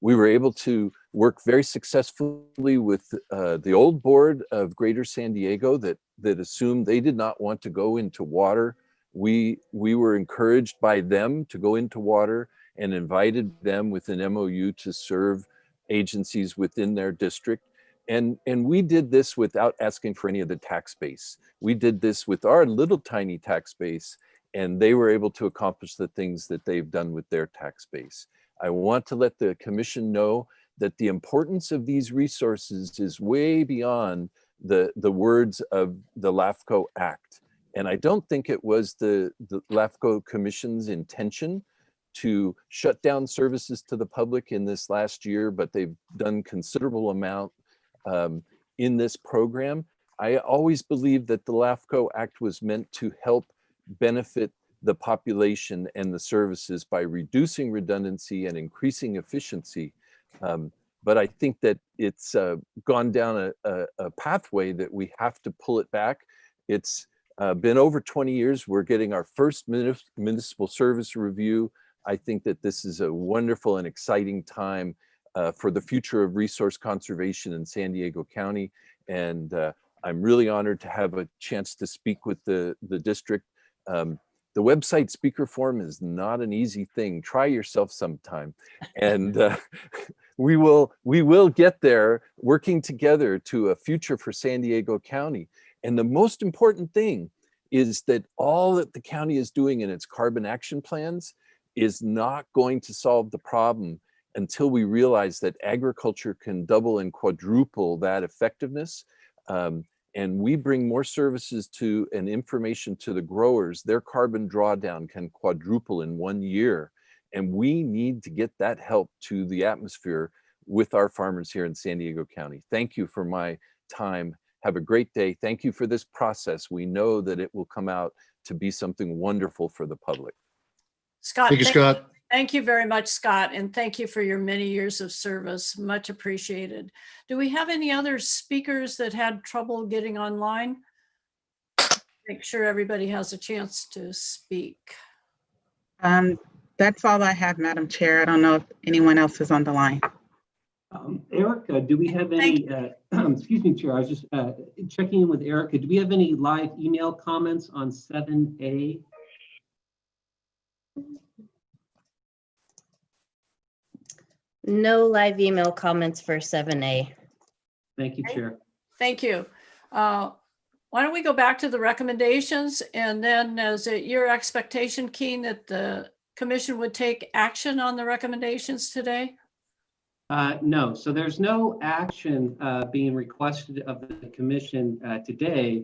We were able to work very successfully with the old board of Greater San Diego that assumed they did not want to go into water. We were encouraged by them to go into water and invited them with an MOU to serve agencies within their district. And we did this without asking for any of the tax base. We did this with our little tiny tax base, and they were able to accomplish the things that they've done with their tax base. I want to let the commission know that the importance of these resources is way beyond the words of the LAFCO Act. And I don't think it was the LAFCO Commission's intention to shut down services to the public in this last year, but they've done considerable amount in this program. I always believed that the LAFCO Act was meant to help benefit the population and the services by reducing redundancy and increasing efficiency. But I think that it's gone down a pathway that we have to pull it back. It's been over 20 years. We're getting our first municipal service review. I think that this is a wonderful and exciting time for the future of resource conservation in San Diego County. And I'm really honored to have a chance to speak with the district. The website speaker form is not an easy thing. Try yourself sometime. And we will get there working together to a future for San Diego County. And the most important thing is that all that the county is doing in its carbon action plans is not going to solve the problem until we realize that agriculture can double and quadruple that effectiveness. And we bring more services to and information to the growers, their carbon drawdown can quadruple in 1 year. And we need to get that help to the atmosphere with our farmers here in San Diego County. Thank you for my time. Have a great day. Thank you for this process. We know that it will come out to be something wonderful for the public. Scott. Thank you, Scott. Thank you very much, Scott, and thank you for your many years of service. Much appreciated. Do we have any other speakers that had trouble getting online? Make sure everybody has a chance to speak. That's all I have, Madam Chair. I don't know if anyone else is on the line. Erica, do we have any, excuse me, Chair, I was just checking in with Erica. Do we have any live email comments on 7A? No live email comments for 7A. Thank you, Chair. Thank you. Why don't we go back to the recommendations, and then is it your expectation, Keen, that the commission would take action on the recommendations today? No, so there's no action being requested of the commission today.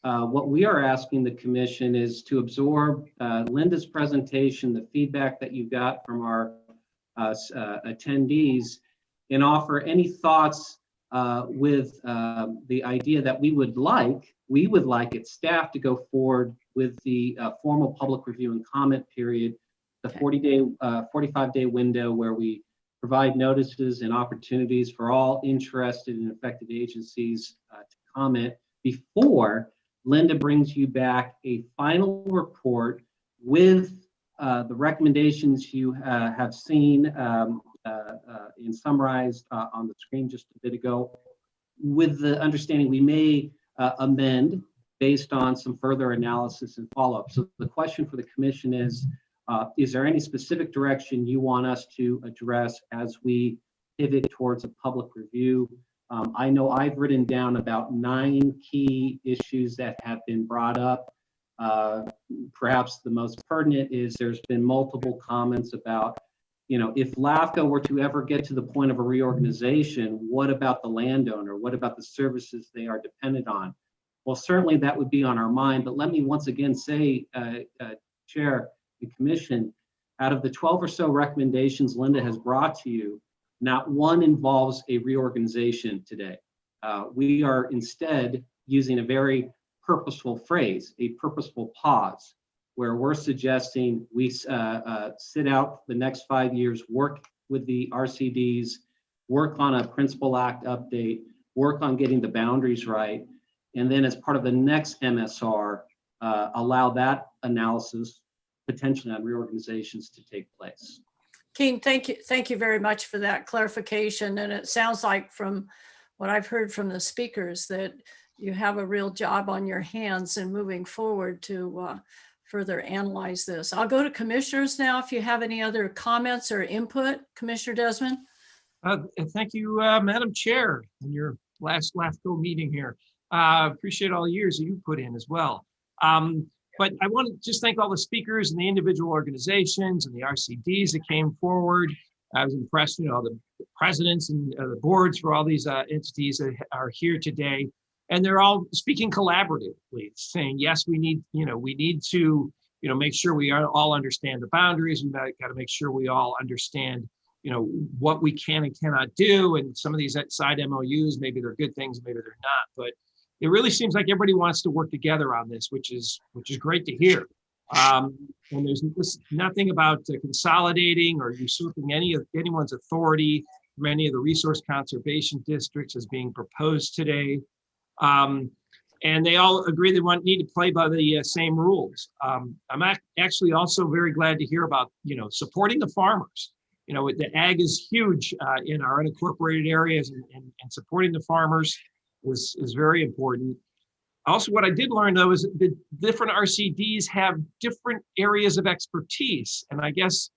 What we are asking the commission is to absorb Linda's presentation, the feedback that you got from our attendees, and offer any thoughts with the idea that we would like its staff to go forward with the formal public review and comment period, the 45-day window where we provide notices and opportunities for all interested and affected agencies to comment before Linda brings you back a final report with the recommendations you have seen and summarized on the screen just a bit ago, with the understanding we may amend based on some further analysis and follow-up. So the question for the commission is there any specific direction you want us to address as we pivot towards a public review? I know I've written down about 9 key issues that have been brought up. Perhaps the most pertinent is there's been multiple comments about, if LAFCO were to ever get to the point of a reorganization, what about the landowner? What about the services they are dependent on? Well, certainly that would be on our mind, but let me once again say, Chair and Commission, out of the 12 or so recommendations Linda has brought to you, not one involves a reorganization today. We are instead using a very purposeful phrase, a purposeful pause, where we're suggesting we sit out the next 5 years, work with the RCDs, work on a Principal Act update, work on getting the boundaries right, and then as part of the next MSR, allow that analysis potentially on reorganizations to take place. Keen, thank you very much for that clarification. And it sounds like from what I've heard from the speakers that you have a real job on your hands in moving forward to further analyze this. I'll go to commissioners now. If you have any other comments or input, Commissioner Desmond. Thank you, Madam Chair, in your last LAFCO meeting here. Appreciate all the years that you put in as well. But I want to just thank all the speakers and the individual organizations and the RCDs that came forward. I was impressed, the presidents and the boards for all these entities that are here today. And they're all speaking collaboratively, saying, yes, we need to, make sure we all understand the boundaries. We've got to make sure we all understand, what we can and cannot do. And some of these side MOUs, maybe they're good things, maybe they're not. But it really seems like everybody wants to work together on this, which is great to hear. And there's nothing about consolidating or usurping anyone's authority from any of the resource conservation districts as being proposed today. And they all agree they need to play by the same rules. I'm actually also very glad to hear about, supporting the farmers. The ag is huge in our unincorporated areas, and supporting the farmers is very important. Also, what I did learn, though, is that the different RCDs have different areas of expertise. And I guess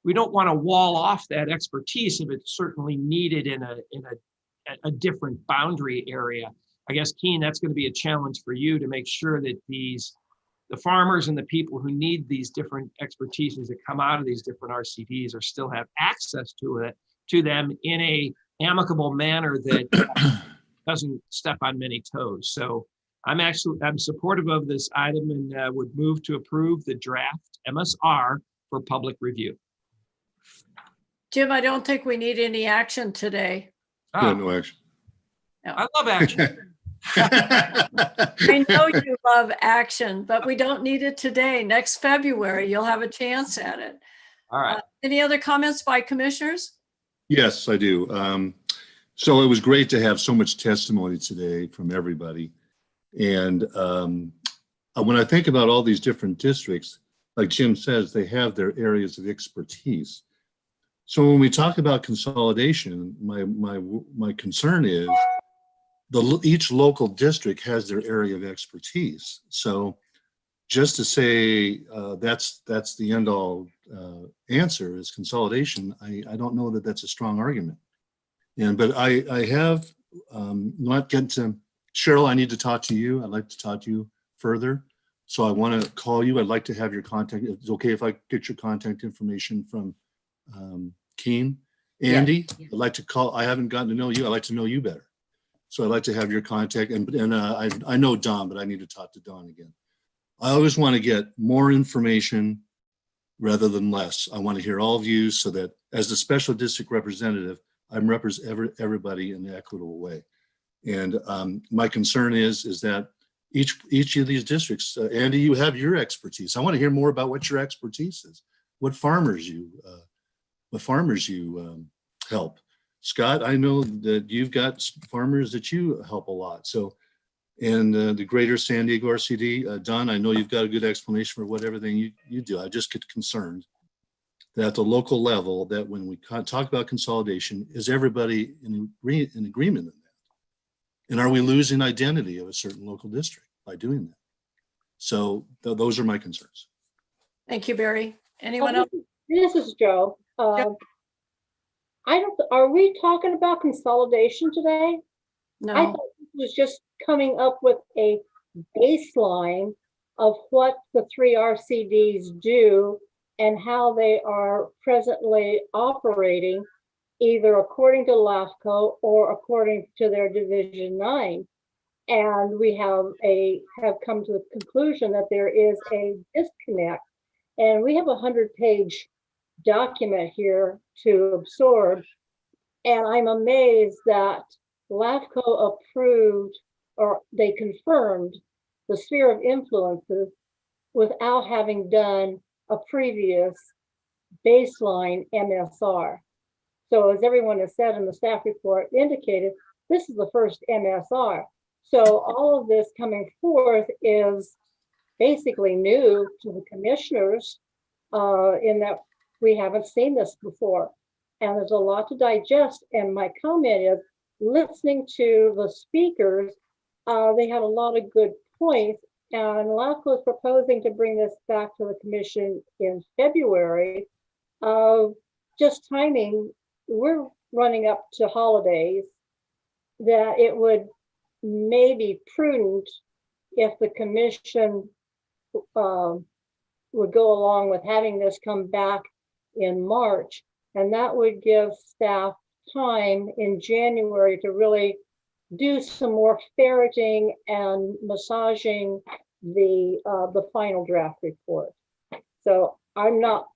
we don't want to wall off that expertise if it's certainly needed in a different boundary area. I guess, Keen, that's going to be a challenge for you to make sure that the farmers and the people who need these different expertises that come out of these different RCDs still have access to them in a amicable manner that doesn't step on many toes. So I'm supportive of this item and would move to approve the draft MSR for public review. Jim, I don't think we need any action today. Yeah, no action. I love action. I know you love action, but we don't need it today. Next February, you'll have a chance at it. All right. Any other comments by commissioners? Yes, I do. So it was great to have so much testimony today from everybody. And when I think about all these different districts, like Jim says, they have their areas of expertise. So when we talk about consolidation, my concern is each local district has their area of expertise. So just to say that's the end all answer is consolidation, I don't know that that's a strong argument. But I have not getting to Cheryl. I need to talk to you. I'd like to talk to you further. So I want to call you. I'd like to have your contact. It's okay if I get your contact information from Keen. Andy, yeah. I'd like to call. I haven't gotten to know you. I'd like to know you better. So I'd like to have your contact. And I know Don, but I need to talk to Don again. I always want to get more information rather than less. I want to hear all views so that as the special district representative, I'm representing everybody in an equitable way. And my concern is that each of these districts, Andy, you have your expertise. I want to hear more about what your expertise is, what farmers you help. Scott, I know that you've got farmers that you help a lot. So, and the greater San Diego RCD, Don, I know you've got a good explanation for what everything you do. I just get concerned that at the local level, that when we talk about consolidation, is everybody in agreement in that? And are we losing identity of a certain local district by doing that? So those are my concerns. Thank you, Barry. Anyone else? This is Joe. Are we talking about consolidation today? No. I thought it was just coming up with a baseline of what the 3 RCDs do and how they are presently operating, either according to LAFCO or according to their Division 9. And we have come to the conclusion that there is a disconnect. And we have a 100-page document here to absorb. And I'm amazed that LAFCO approved, or they confirmed, the sphere of influences without having done a previous baseline MSR. So as everyone has said in the staff report indicated, this is the first MSR. So all of this coming forth is basically new to the commissioners in that we haven't seen this before. And there's a lot to digest. And my comment is, listening to the speakers, they had a lot of good points. And LAFCO is proposing to bring this back to the commission in February. Just timing, we're running up to holidays, that it would maybe prudent if the commission would go along with having this come back in March. And that would give staff time in January to really do some more ferreting and massaging the final draft report. So I'm not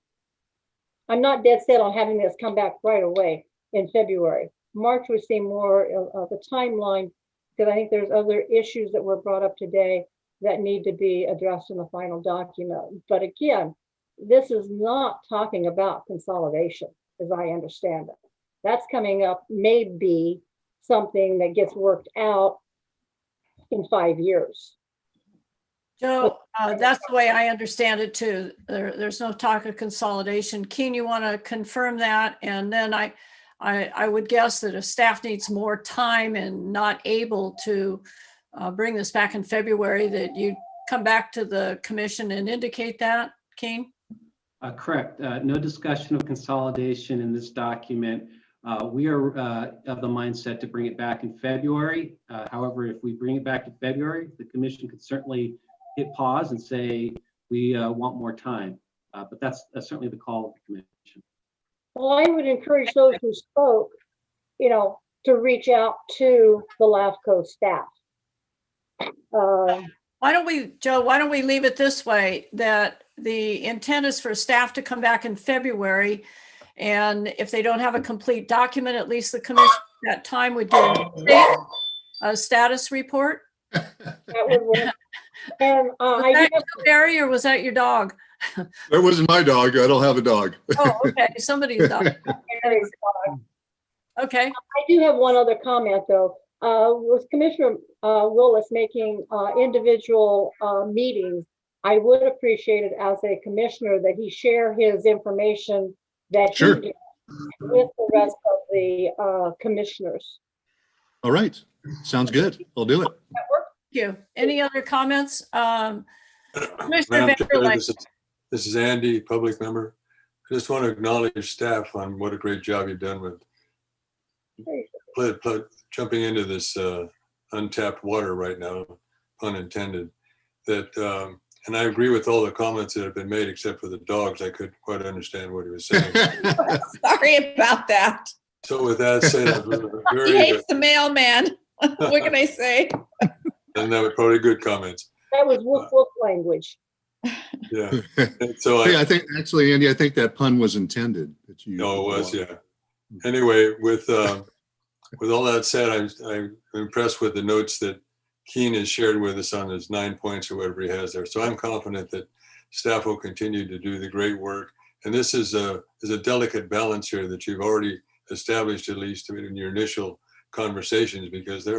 dead set on having this come back right away in February. March would seem more of the timeline, because I think there's other issues that were brought up today that need to be addressed in the final document. But again, this is not talking about consolidation, as I understand it. That's coming up, maybe something that gets worked out in 5 years. Joe, that's the way I understand it too. There's no talk of consolidation. Keen, you want to confirm that? And then I would guess that if staff needs more time and not able to bring this back in February, that you come back to the commission and indicate that, Keen? Correct. No discussion of consolidation in this document. We are of the mindset to bring it back in February. However, if we bring it back in February, the commission could certainly hit pause and say we want more time. But that's certainly the call of the commission. Well, I would encourage those who spoke, to reach out to the LAFCO staff. Why don't we leave it this way, that the intent is for staff to come back in February And if they don't have a complete document, at least the commission at that time would do an update, a status report. That would work. And Was I that do have, you, Barry, or was that your dog? That wasn't my dog. I don't have a dog. Oh, okay, somebody's dog. Okay. I do have one other comment though. With Commissioner Willis making individual meetings, I would appreciate it as a commissioner that he share his information that Sure. he gets with the rest of the commissioners. All right. Sounds good. I'll do it. Thank you. Any other comments? Commissioner Madam Chair, Vanderlein. this is Andy, public member. I just want to acknowledge staff on what a great job you've done with jumping into this untapped water right now, pun intended. That and I agree with all the comments that have been made, except for the dogs. I couldn't quite understand what he was saying. Sorry about that. So with that said, I'm He very, hates the mailman. What can I say? and that were probably good comments. That was woof woof language. Yeah. And so Hey, I think actually, Andy, I think that pun was intended. That you. No, it was, yeah. Anyway, with all that said, I'm impressed with the notes that Keen has shared with us on his 9 points or whatever he has there. So I'm confident that staff will continue to do the great work. And this is a delicate balance here that you've already established, at least in your initial conversations, because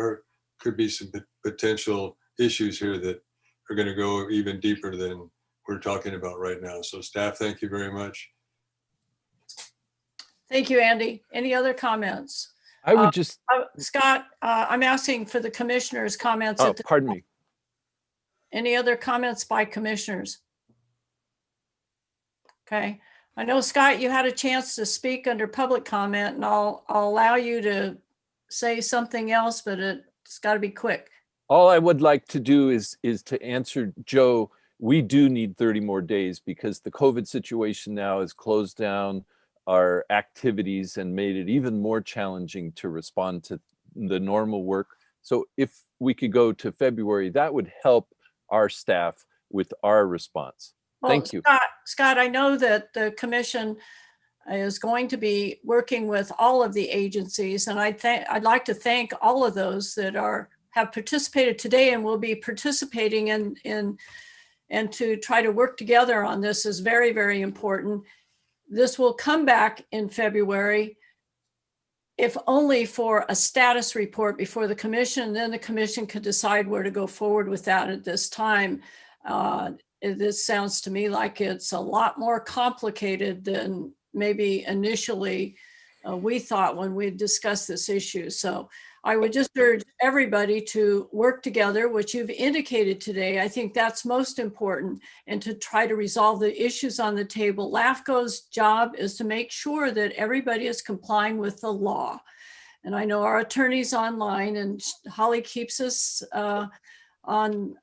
could be some potential issues here that are going to go even deeper than we're talking about right now. So staff, thank you very much. Thank you, Andy. Any other comments? I would just, Scott, I'm asking for the commissioners' comments. oh, pardon me. Any other comments by commissioners? Okay. I know, Scott, you had a chance to speak under public comment, and I'll allow you to say something else, but it's got to be quick. All I would like to do is to answer Joe. We do need 30 more days because the COVID situation now has closed down our activities and made it even more challenging to respond to the normal work. So if we could go to February, that would help our staff with our response. Thank you. Scott, I know that the commission is going to be working with all of the agencies, and I'd like to thank all of those that have participated today and will be participating in and to try to work together on this is very, very important. This will come back in February, if only for a status report before the commission, and then the commission could decide where to go forward with that at this time. This sounds to me like it's a lot more complicated than maybe initially we thought when we discussed this issue. So I would just urge everybody to work together, which you've indicated today. I think that's most important, and to try to resolve the issues on the table. LAFCO's job is to make sure that everybody is complying with the law. And I know our attorney's online, and Holly keeps us on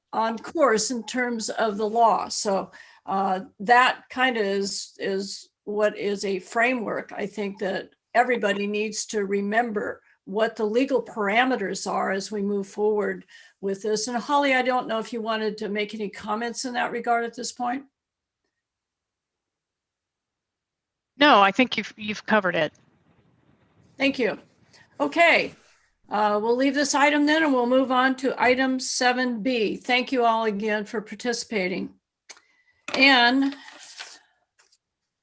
course in terms of the law. So that kind of is what is a framework. I think that everybody needs to remember what the legal parameters are as we move forward with this. And Holly, I don't know if you wanted to make any comments in that regard at this point. No, I think you've covered it. Thank you. Okay, we'll leave this item then, and we'll move on to item 7B. Thank you all again for participating. And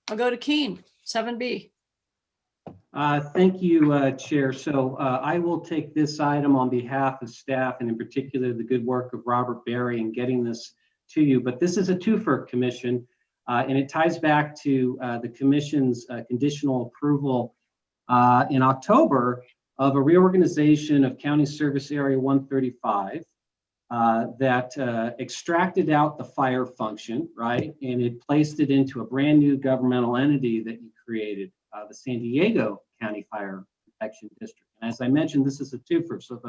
I'll go to Keen, 7B. Thank you, Chair. So I will take this item on behalf of staff, and in particular, the good work of Robert Berry in getting this to you. But this is a twofer commission, and it ties back to the commission's conditional approval in October of a reorganization of County Service Area 135 that extracted out the fire function, right? And it placed it into a brand new governmental entity that you created, the San Diego County Fire Protection District. And as I mentioned, this is a twofer. So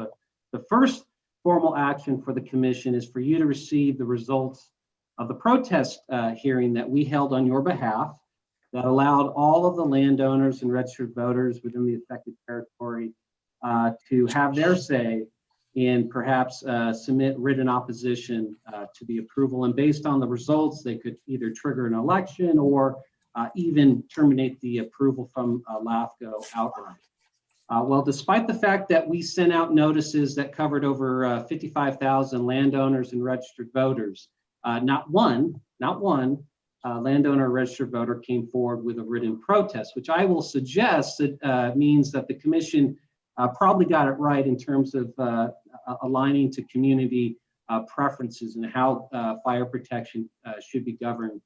the first formal action for the commission is for you to receive the results of the protest hearing that we held on your behalf that allowed all of the landowners and registered voters within the affected territory to have their say and perhaps submit written opposition to the approval. And based on the results, they could either trigger an election or even terminate the approval from LAFCO outright. Well, despite the fact that we sent out notices that covered over 55,000 landowners and registered voters, not one landowner or registered voter came forward with a written protest, which I will suggest that means that the commission probably got it right in terms of aligning to community preferences and how fire protection should be governed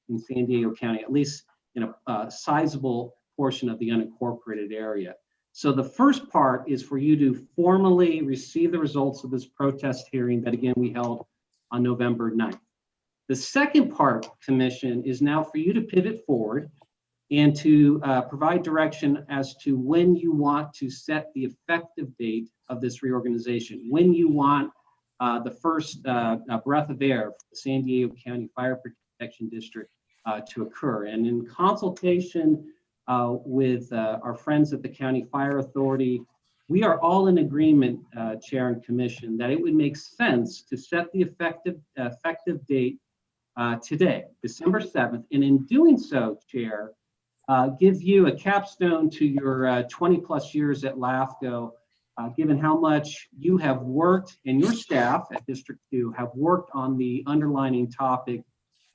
in San Diego County, at least in a sizable portion of the unincorporated area. So the first part is for you to formally receive the results of this protest hearing that, again, we held on November 9th. The second part, Commission, is now for you to pivot forward and to provide direction as to when you want to set the effective date of this reorganization, when you want the first breath of air for the San Diego County Fire Protection District to occur. And in consultation with our friends at the County Fire Authority, we are all in agreement, Chair and Commission, that it would make sense to set the effective date today, December 7th, and in doing so, Chair, give you a capstone to your 20 plus years at LAFCO, given how much you have worked and your staff at District 2 have worked on the underlining topic,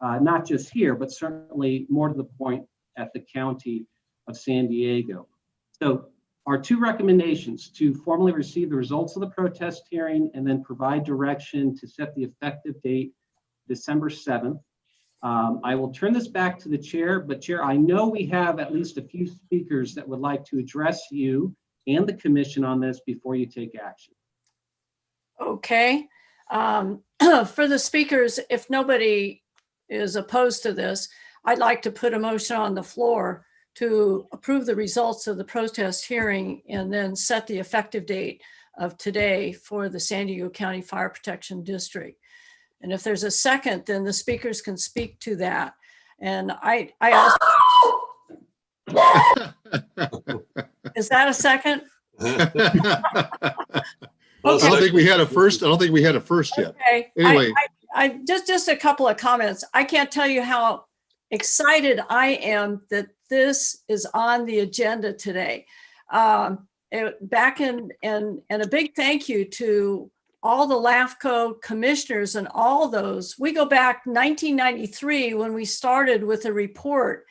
not just here, but certainly more to the point at the County of San Diego. So our two recommendations: to formally receive the results of the protest hearing and then provide direction to set the effective date December 7th. I will turn this back to the chair, but Chair, I know we have at least a few speakers that would like to address you and the commission on this before you take action. Okay. For the speakers, if nobody is opposed to this, I'd like to put a motion on the floor to approve the results of the protest hearing and then set the effective date of today for the San Diego County Fire Protection District. And if there's a second, then the speakers can speak to that. And I also, is that a second? I don't think we had a first. I don't think we had a first yet. Okay. Anyway, I just a couple of comments. I can't tell you how excited I am that this is on the agenda today. And a big thank you to all the LAFCO commissioners and all those. We go back 1993 when we started with a report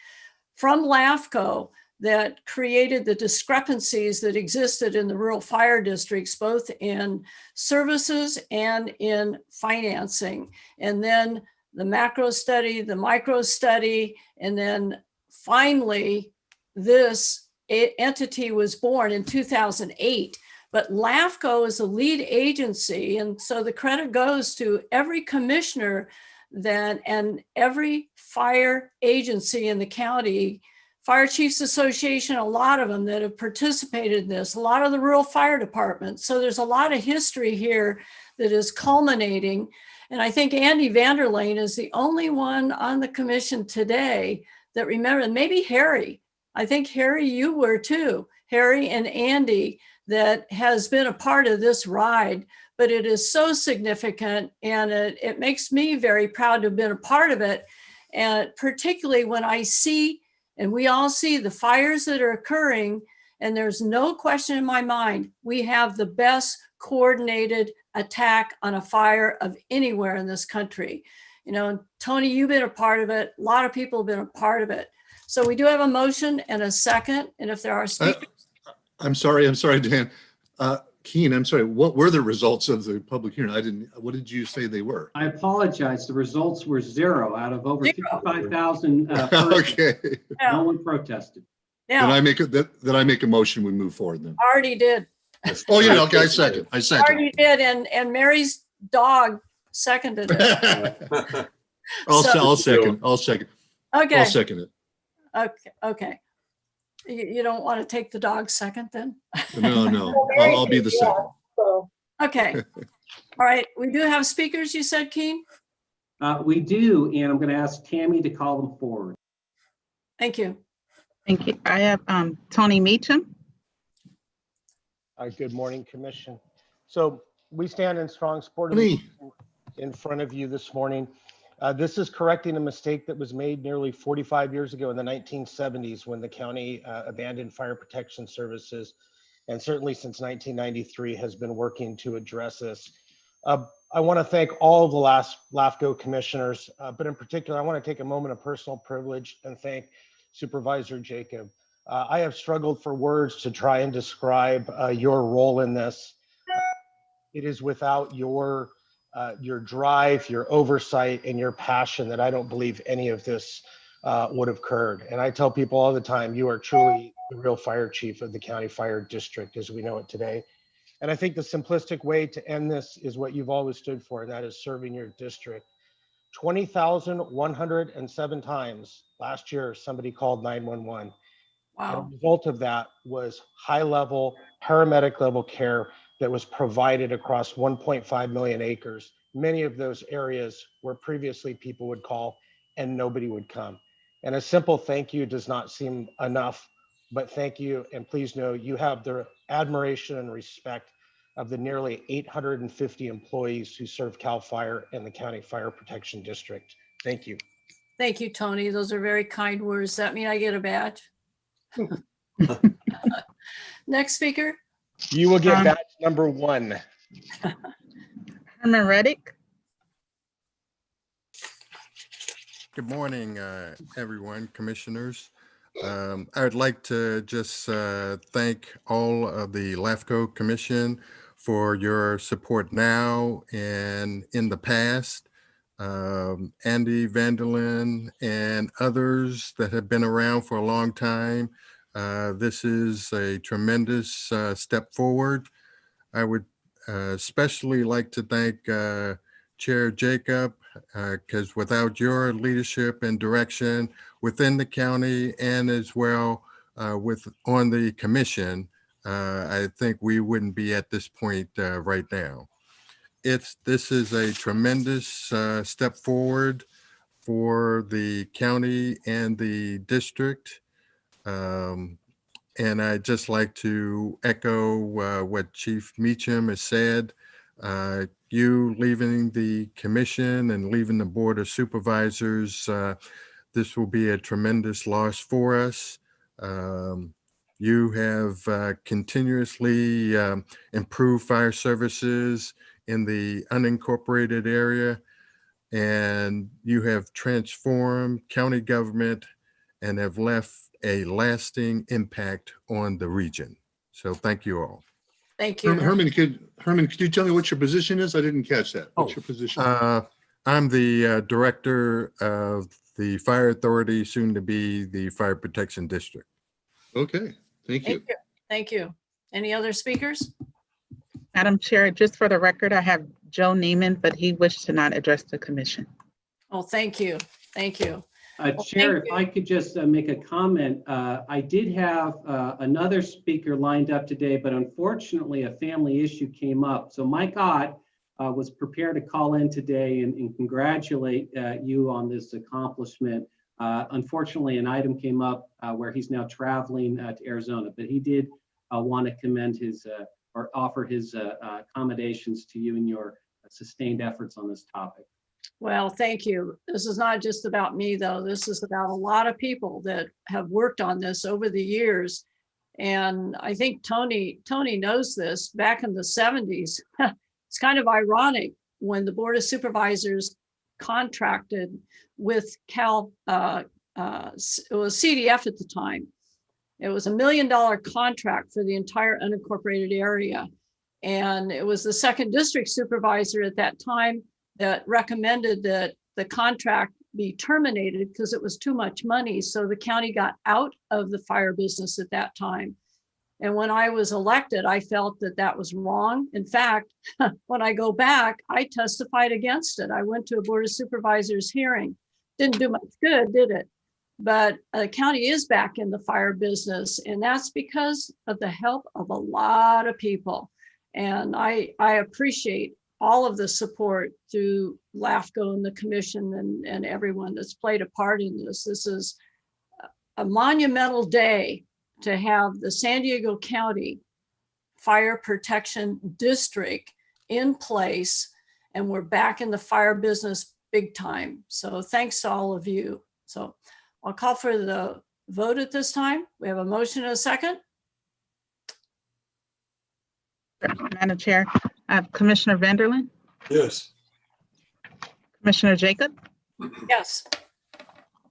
from LAFCO that created the discrepancies that existed in the rural fire districts, both in services and in financing. And then the macro study, the micro study, and then finally this entity was born in 2008. But LAFCO is a lead agency, and so the credit goes to every commissioner and every fire agency in the county, Fire Chiefs Association, a lot of them that have participated in this, a lot of the rural fire departments. So there's a lot of history here that is culminating. And I think Andy Vanderlane is the only one on the commission today that remember, maybe Harry. I think Harry, you were too, Harry and Andy, that has been a part of this ride, but it is so significant and it makes me very proud to have been a part of it. And particularly when I see, and we all see the fires that are occurring, and there's no question in my mind, we have the best coordinated attack on a fire of anywhere in this country. You know, Tony, you've been a part of it. A lot of people have been a part of it. So we do have a motion and a second. And if there are speakers. I'm sorry, Dan. Keen, I'm sorry. What were the results of the public hearing? What did you say they were? I apologize. The results were 0 out of over 55,000. Okay. No one protested. Yeah. Then I make a motion, we move forward then. Already did. Oh, yeah, okay, I second. Already did, and Mary's dog seconded it. I'll second. Okay. I'll second it. Okay. You don't want to take the dog second then? No. I'll be the second. Okay. All right. We do have speakers, you said, Keen? We do, and I'm going to ask Tammy to call them forward. Thank you. Thank you. I have Tony Meacham. Good morning, Commission. So we stand in strong support of in front of you this morning. This is correcting a mistake that was made nearly 45 years ago in the 1970s when the county abandoned fire protection services, and certainly since 1993 has been working to address this. I want to thank all of the last LAFCO commissioners, but in particular, I want to take a moment of personal privilege and thank Supervisor Jacob. I have struggled for words to try and describe your role in this. It is without your drive, your oversight, and your passion that I don't believe any of this would have occurred. And I tell people all the time, you are truly the real fire chief of the county fire district as we know it today. And I think the simplistic way to end this is what you've always stood for, and that is serving your district. 20,107 times last year, somebody called 911. And Wow. the result of that was high-level, paramedic-level care that was provided across 1.5 million acres. Many of those areas where previously people would call and nobody would come. And a simple thank you does not seem enough, but thank you. And please know you have the admiration and respect of the nearly 850 employees who serve CAL FIRE and the County Fire Protection District. Thank you. Thank you, Tony. Those are very kind words. Does that mean I get a badge? Next speaker. You will get badge number 1. Herman Reddick. Good morning, everyone, commissioners. I would like to just thank all of the LAFCO Commission for your support now and in the past. Andy Vanderlyn and others that have been around for a long time. This is a tremendous step forward. I would especially like to thank Chair Jacob, because without your leadership and direction within the county and as well on the commission, I think we wouldn't be at this point right now. This is a tremendous step forward for the county and the district. And I'd just like to echo what Chief Meacham has said. You leaving the commission and leaving the Board of Supervisors, this will be a tremendous loss for us. You have continuously improved fire services in the unincorporated area, and you have transformed county government and have left a lasting impact on the region. So thank you all. Thank you. Herman, could you tell me what your position is? I didn't catch that. What's your position? I'm the director of the Fire Authority, soon to be the Fire Protection District. Okay, thank you. Thank you. Any other speakers? Madam Chair, just for the record, I have Joe Neiman, but he wished to not address the commission. Oh, thank you. Thank you. Chair, if I could just make a comment, I did have another speaker lined up today, but unfortunately a family issue came up. So Mike Ott was prepared to call in today and congratulate you on this accomplishment. Unfortunately, an item came up where he's now traveling to Arizona, but he did want to commend his or offer his accommodations to you in your sustained efforts on this topic. Well, thank you. This is not just about me, though. This is about a lot of people that have worked on this over the years. And I think Tony knows this. Back in the 70s, it's kind of ironic when the Board of Supervisors contracted with it was CDF at the time. It was $1 million contract for the entire unincorporated area. And it was the 2nd district supervisor at that time that recommended that the contract be terminated because it was too much money. So the county got out of the fire business at that time. And when I was elected, I felt that that was wrong. In fact, when I go back, I testified against it. I went to a Board of Supervisors hearing. Didn't do much good, did it? But the county is back in the fire business, and that's because of the help of a lot of people. And I appreciate all of the support through LAFCO and the commission and everyone that's played a part in this. This is a monumental day to have the San Diego County Fire Protection District in place, and we're back in the fire business big time. So thanks to all of you. So I'll call for the vote at this time. We have a motion and a second. Madam Chair, I have Commissioner Vanderlin, Yes. Commissioner Jacob, Yes.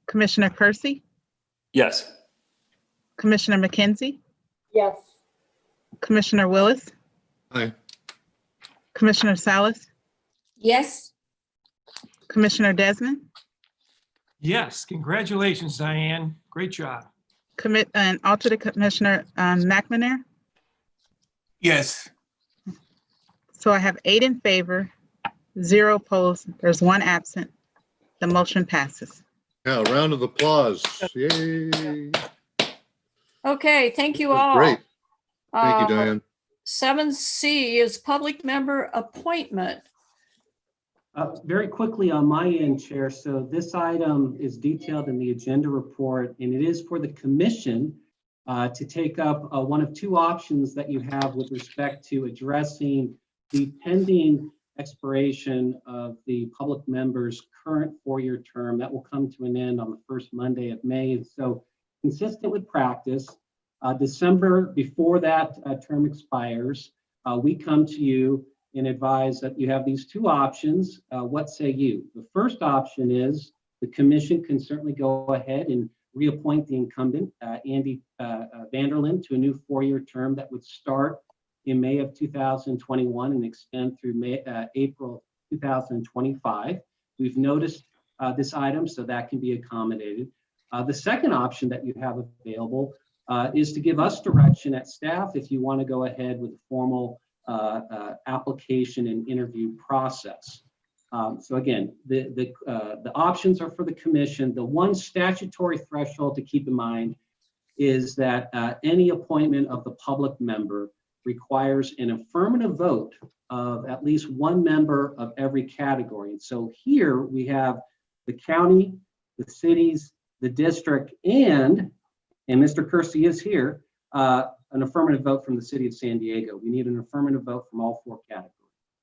Commissioner Kersey, Yes. Commissioner McKenzie, Yes. Commissioner Willis, Aye. Commissioner Salas, Yes. Commissioner Desmond, Yes, congratulations, Diane. Great job. and alternate Commissioner McNamara. Yes. So I have 8 in favor, 0 opposed. There's 1 absent. The motion passes. Yeah, a round of applause. Yay. Okay, thank you That was all. great. Thank you, Diane. 7C is public member appointment. Very quickly on my end, Chair. So this item is detailed in the agenda report, and it is for the commission to take up one of 2 options that you have with respect to addressing the pending expiration of the public member's current 4-year term that will come to an end on the first Monday of May. And so, consistent with practice, December before that term expires, we come to you and advise that you have these 2 options. What say you? The first option is the commission can certainly go ahead and reappoint the incumbent, Andy Vanderlin, to a new 4-year term that would start in May of 2021 and extend through April 2025. We've noticed this item, so that can be accommodated. The second option that you have available is to give us direction at staff if you want to go ahead with a formal application and interview process. So again, the options are for the commission. The one statutory threshold to keep in mind is that any appointment of the public member requires an affirmative vote of at least 1 member of every category. And so here we have the county, the cities, the district, and Mr. Kersey is here, an affirmative vote from the city of San Diego. We need an affirmative vote from all 4 categories.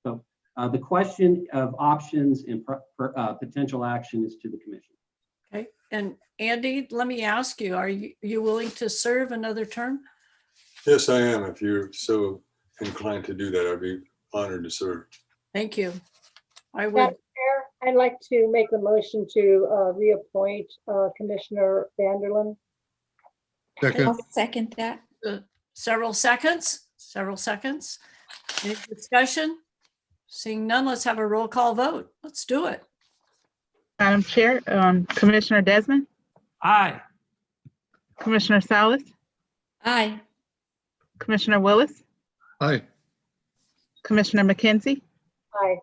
So the question of options and potential action is to the commission. Okay, and Andy, let me ask you, are you willing to serve another term? Yes, I am. If you're so inclined to do that, I'd be honored to serve. Thank you. I would. Madam Chair, I'd like to make a motion to reappoint Commissioner Vanderlin. Second. I'll second that. Several seconds. Any discussion? Seeing none, let's have a roll call vote. Let's do it. Madam Chair, Commissioner Desmond, Aye. Commissioner Salas, Aye. Commissioner Willis, Aye. Commissioner McKenzie, Aye.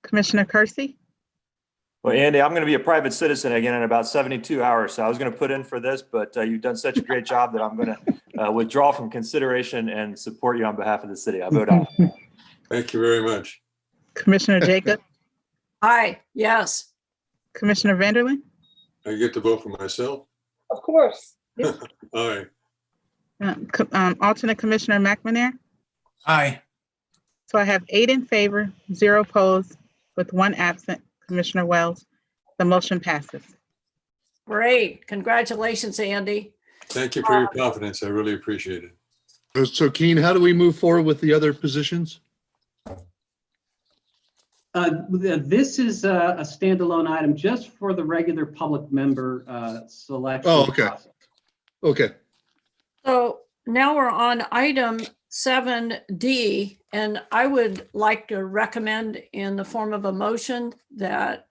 Commissioner Kersey, Well, Andy, I'm going to be a private citizen again in about 72 hours. So I was going to put in for this, but you've done such a great job that I'm going to withdraw from consideration and support you on behalf of the city. I vote aye. Thank you very much. Commissioner Jacob, Aye, yes. Commissioner Vanderlin, I get to vote for myself? Of course. Aye. alternate Commissioner McNamara. Aye. So I have 8 in favor, 0 opposed, with 1 absent, Commissioner Wells. The motion passes. Great. Congratulations, Andy. Thank you for your confidence. I really appreciate it. So Keen, how do we move forward with the other positions? This is a standalone item just for the regular public member selection. Oh, okay. process. Okay. So now we're on item 7D, and I would like to recommend in the form of a motion that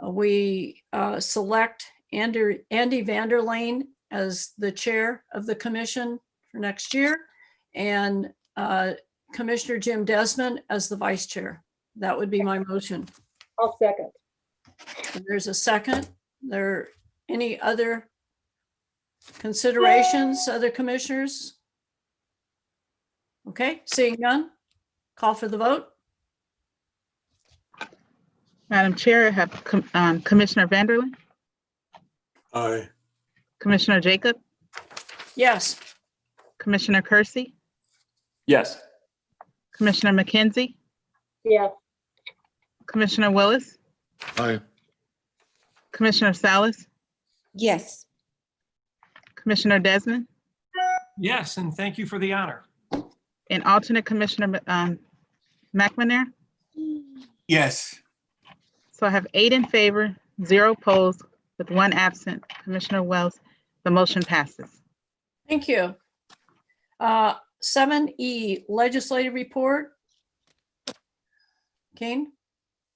we select Andy Vanderlane as the chair of the commission for next year, and Commissioner Jim Desmond as the vice chair. That would be my motion. I'll second. And there's a second. There any other considerations, other commissioners? Okay, seeing none, call for the vote. Madam Chair, I have Commissioner Vanderlin, Aye. Commissioner Jacob, Yes. Commissioner Kersey, Yes. Commissioner McKenzie, Yes. Commissioner Willis, Aye. Commissioner Salas, Yes. Commissioner Desmond, Yes, and thank you for the honor. and alternate Commissioner McNamara. Yes. So I have 8 in favor, 0 opposed, with 1 absent, Commissioner Wells. The motion passes. Thank you. 7E, legislative report. Kane?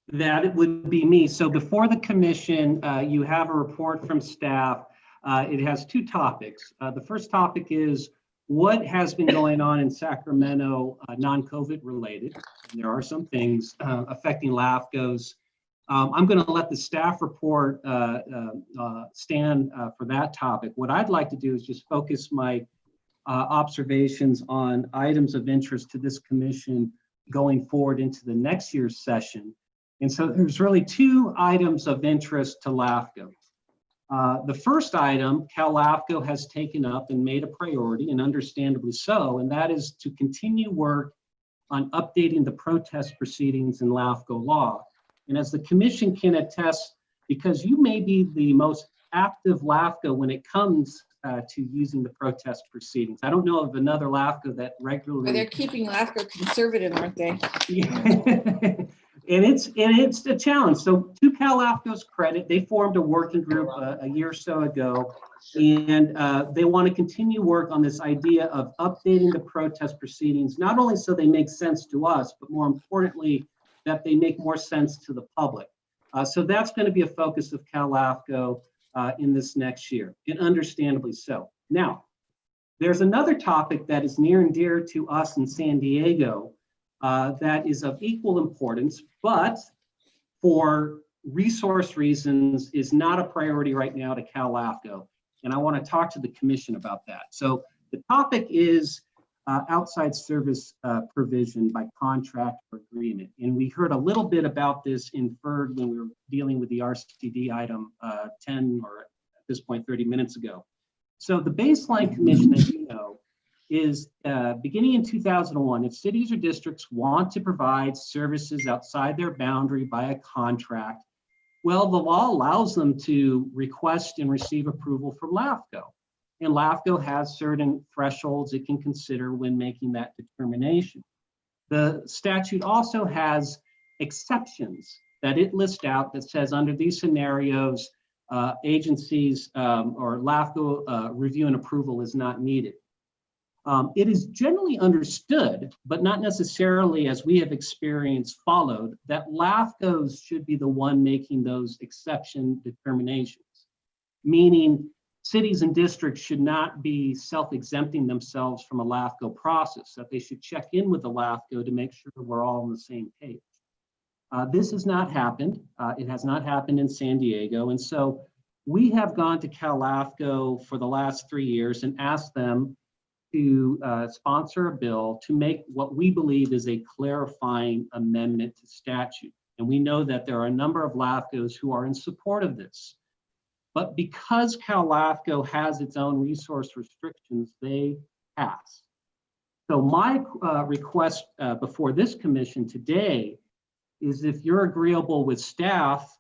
That it would be me. So before the commission, you have a report from staff. It has 2 topics. The first topic is what has been going on in Sacramento, non-COVID related. And there are some things affecting LAFCOs. I'm going to let the staff report stand for that topic. What I'd like to do is just focus my observations on items of interest to this commission going forward into the next year's session. And so there's really 2 items of interest to LAFCO. The first item, Cal LAFCO has taken up and made a priority, and understandably so, and that is to continue work on updating the protest proceedings in LAFCO law. And as the commission can attest, because you may be the most active LAFCO when it comes to using the protest proceedings. I don't know of another LAFCO that regularly. Well, they're keeping LAFCO conservative, aren't they? Yeah. And it's a challenge. So to Cal LAFCO's credit, they formed a working group a year or so ago, and they want to continue work on this idea of updating the protest proceedings, not only so they make sense to us, but more importantly, that they make more sense to the public. So that's going to be a focus of Cal LAFCO in this next year, and understandably so. Now, there's another topic that is near and dear to us in San Diego that is of equal importance, but for resource reasons is not a priority right now to Cal LAFCO. And I want to talk to the commission about that. So the topic is outside service provision by contract or agreement. And we heard a little bit about this inferred when we were dealing with the RCD item 10 or at this point 30 minutes ago. So the baseline commission, as you know, is beginning in 2001, if cities or districts want to provide services outside their boundary by a contract, well, the law allows them to request and receive approval from LAFCO. And LAFCO has certain thresholds it can consider when making that determination. The statute also has exceptions that it lists out that says under these scenarios, agencies or LAFCO review and approval is not needed. It is generally understood, but not necessarily as we have experienced followed, that LAFCOs should be the one making those exception determinations, meaning cities and districts should not be self-exempting themselves from a LAFCO process, that they should check in with the LAFCO to make sure we're all on the same page. This has not happened. It has not happened in San Diego. And so we have gone to Cal LAFCO for the last 3 years and asked them to sponsor a bill to make what we believe is a clarifying amendment to statute. And we know that there are a number of LAFCOs who are in support of this. But because Cal LAFCO has its own resource restrictions, they pass. So my request before this commission today is if you're agreeable with staff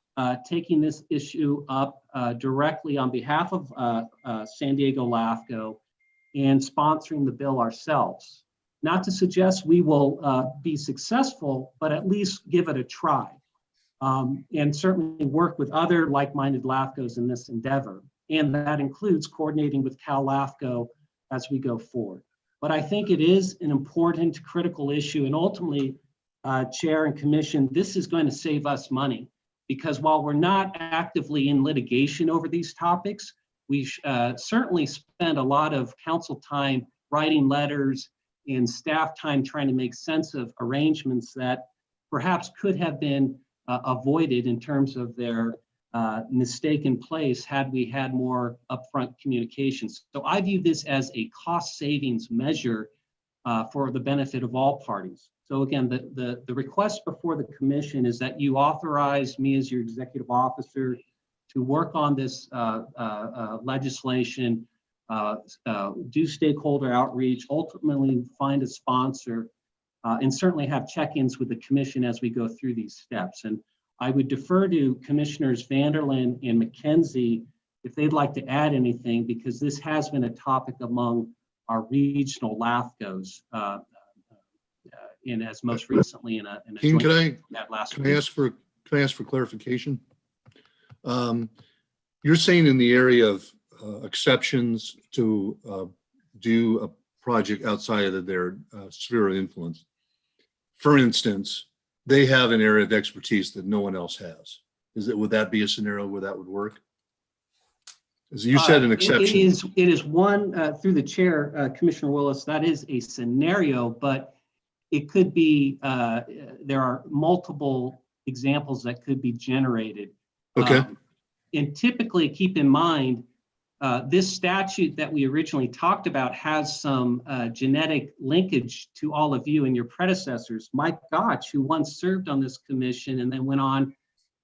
taking this issue up directly on behalf of San Diego LAFCO and sponsoring the bill ourselves. Not to suggest we will be successful, but at least give it a try. And certainly work with other like-minded LAFCOs in this endeavor. And that includes coordinating with Cal LAFCO as we go forward. But I think it is an important, critical issue. And ultimately, Chair and Commission, this is going to save us money. Because while we're not actively in litigation over these topics, we certainly spend a lot of council time writing letters and staff time trying to make sense of arrangements that perhaps could have been avoided in terms of their mistaken place had we had more upfront communications. So I view this as a cost savings measure for the benefit of all parties. So again, the request before the commission is that you authorize me as your executive officer to work on this legislation, do stakeholder outreach, ultimately find a sponsor, and certainly have check-ins with the commission as we go through these steps. And I would defer to Commissioners Vanderland and McKenzie if they'd like to add anything, because this has been a topic among our regional LAFCOs, and as most recently in a Keen, joint can that last I week. ask for clarification? You're saying in the area of exceptions to do a project outside of their sphere of influence. For instance, they have an area of expertise that no one else has. Would that be a scenario where that would work? As you said, an exception. It is one, through the chair, Commissioner Willis, that is a scenario, but it could be, there are multiple examples that could be generated. Okay. And typically, keep in mind, this statute that we originally talked about has some genetic linkage to all of you and your predecessors. Mike Gotch, who once served on this commission and then went on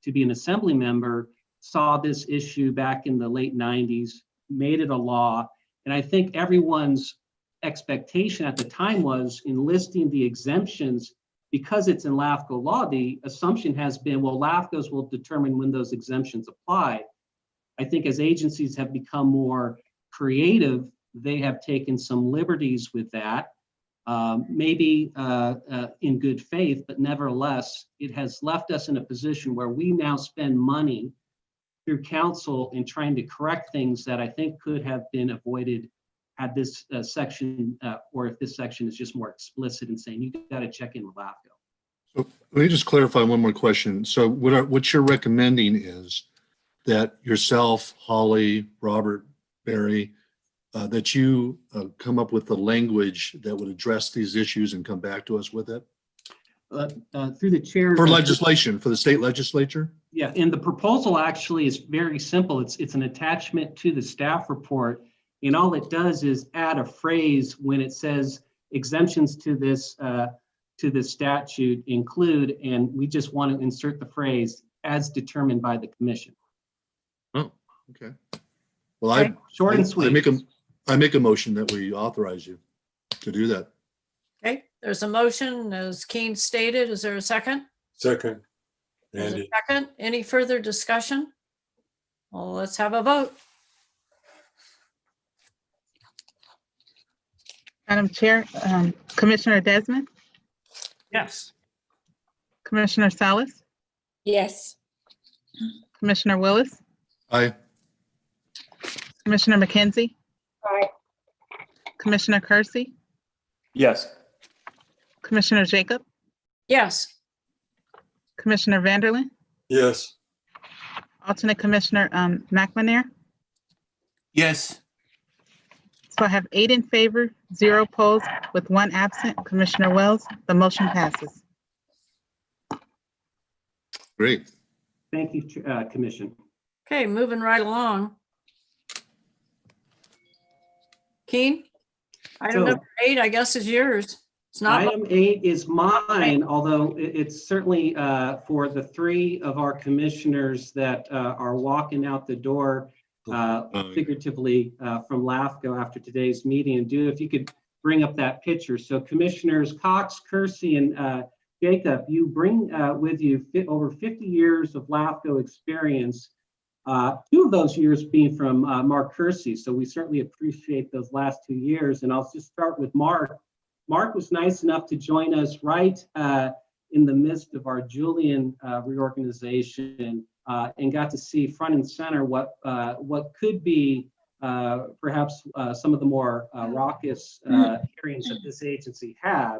to be an assembly member, saw this issue back in the late 90s, made it a law. And I think everyone's expectation at the time was, in listing the exemptions, because it's in LAFCO law, the assumption has been, well, LAFCOs will determine when those exemptions apply. I think as agencies have become more creative, they have taken some liberties with that, maybe in good faith, but nevertheless, it has left us in a position where we now spend money through council in trying to correct things that I think could have been avoided had this section, or if this section is just more explicit in saying you got to check in with LAFCO. So let me just clarify one more question. So what you're recommending is that yourself, Holly, Robert, Barry, that you come up with the language that would address these issues and come back to us with it? Through the chair. For legislation, for the state legislature? Yeah, and the proposal actually is very simple. It's an attachment to the staff report. And all it does is add a phrase when it says exemptions to this statute include, and we just want to insert the phrase as determined by the commission. Oh, okay. Well, Okay, short and sweet. I make a motion that we authorize you to do that. Okay, there's a motion, as Keen stated. Is there a second? Second. There's a Andy. second. Any further discussion? Well, let's have a vote. Madam Chair, Commissioner Desmond, Yes. Commissioner Salas, Yes. Commissioner Willis, Aye. Commissioner McKenzie, Aye. Commissioner Kersey, Yes. Commissioner Jacob, Yes. Commissioner Vanderland, Yes. Alternate Commissioner McNamara. Yes. So I have 8 in favor, 0 opposed, with 1 absent. Commissioner Wells, the motion passes. Great. Thank you, Commission. Okay, moving right along. Keen? Item So- number 8, I guess, is yours. It's not. Item 8 is mine, although it's certainly for the 3 of our commissioners that are walking out the door figuratively from LAFCO after today's meeting. And if you could bring up that picture. So Commissioners Cox, Kersey, and Jacob, you bring with you over 50 years of LAFCO experience, 2 of those years being from Mark Kersey. So we certainly appreciate those last 2 years. And I'll just start with Mark. Mark was nice enough to join us right in the midst of our Julian reorganization and got to see front and center what could be perhaps some of the more raucous hearings that this agency had.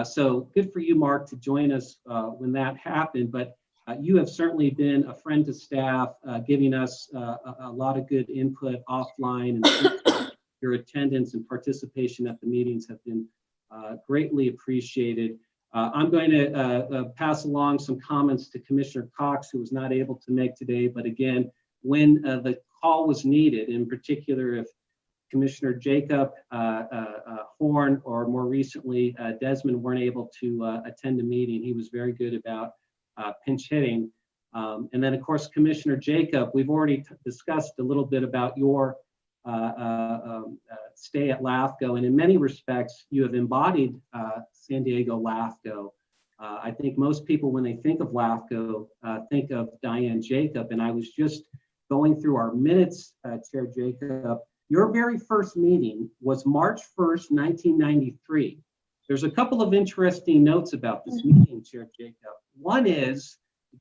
So good for you, Mark, to join us when that happened. But you have certainly been a friend to staff, giving us a lot of good input offline, and your attendance and participation at the meetings have been greatly appreciated. I'm going to pass along some comments to Commissioner Cox, who was not able to make today, but again, when the call was needed, in particular, if Commissioner Jacob, Horn, or more recently, Desmond weren't able to attend a meeting, he was very good about pinch hitting. And then, of course, Commissioner Jacob, we've already discussed a little bit about your stay at LAFCO, and in many respects, you have embodied San Diego LAFCO. I think most people, when they think of LAFCO, think of Diane Jacob. And I was just going through our minutes, Chair Jacob. Your very first meeting was March 1st, 1993. There's a couple of interesting notes about this meeting, Chair Jacob. One is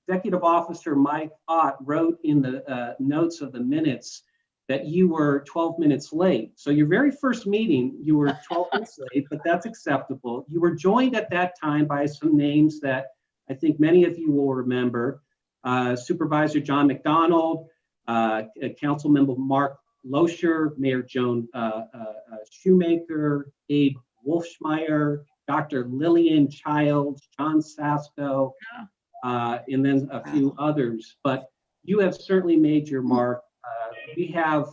Executive Officer Mike Ott wrote in the notes of the minutes that you were 12 minutes late. So your very first meeting, you were 12 minutes late, but that's acceptable. You were joined at that time by some names that I think many of you will remember. Supervisor John McDonald, Councilmember Mark Loescher, Mayor Joan Shoemaker, Abe Wolfschmeyer, Dr. Lillian Childs, John Sasko, and then a few others. But you have certainly made your mark. We have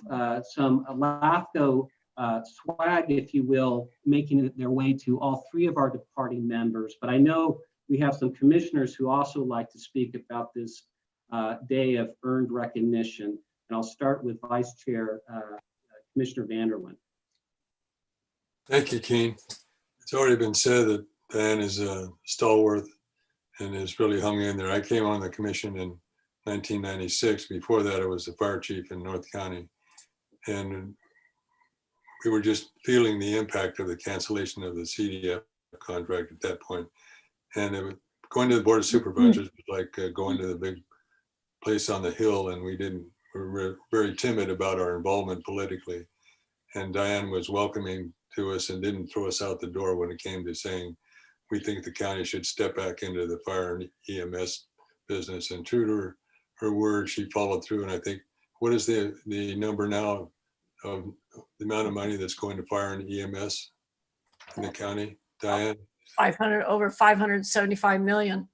some LAFCO swag, if you will, making their way to all three of our departing members. But I know we have some commissioners who also like to speak about this day of earned recognition. And I'll start with Vice Chair Commissioner Vanderlyn. Thank you, Keen. It's already been said that Diane is a stalwart and has really hung in there. I came on the commission in 1996. Before that, I was the fire chief in North County. And we were just feeling the impact of the cancellation of the CDF contract at that point. And it was, going to the Board of Supervisors was like going to the big place on the hill, and we were very timid about our involvement politically. And Diane was welcoming to us and didn't throw us out the door when it came to saying, we think the county should step back into the fire and EMS business. And true to her word, she followed through. And I think, what is the number now of the amount of money that's going to fire and EMS in the county, Diane? Over 575 million.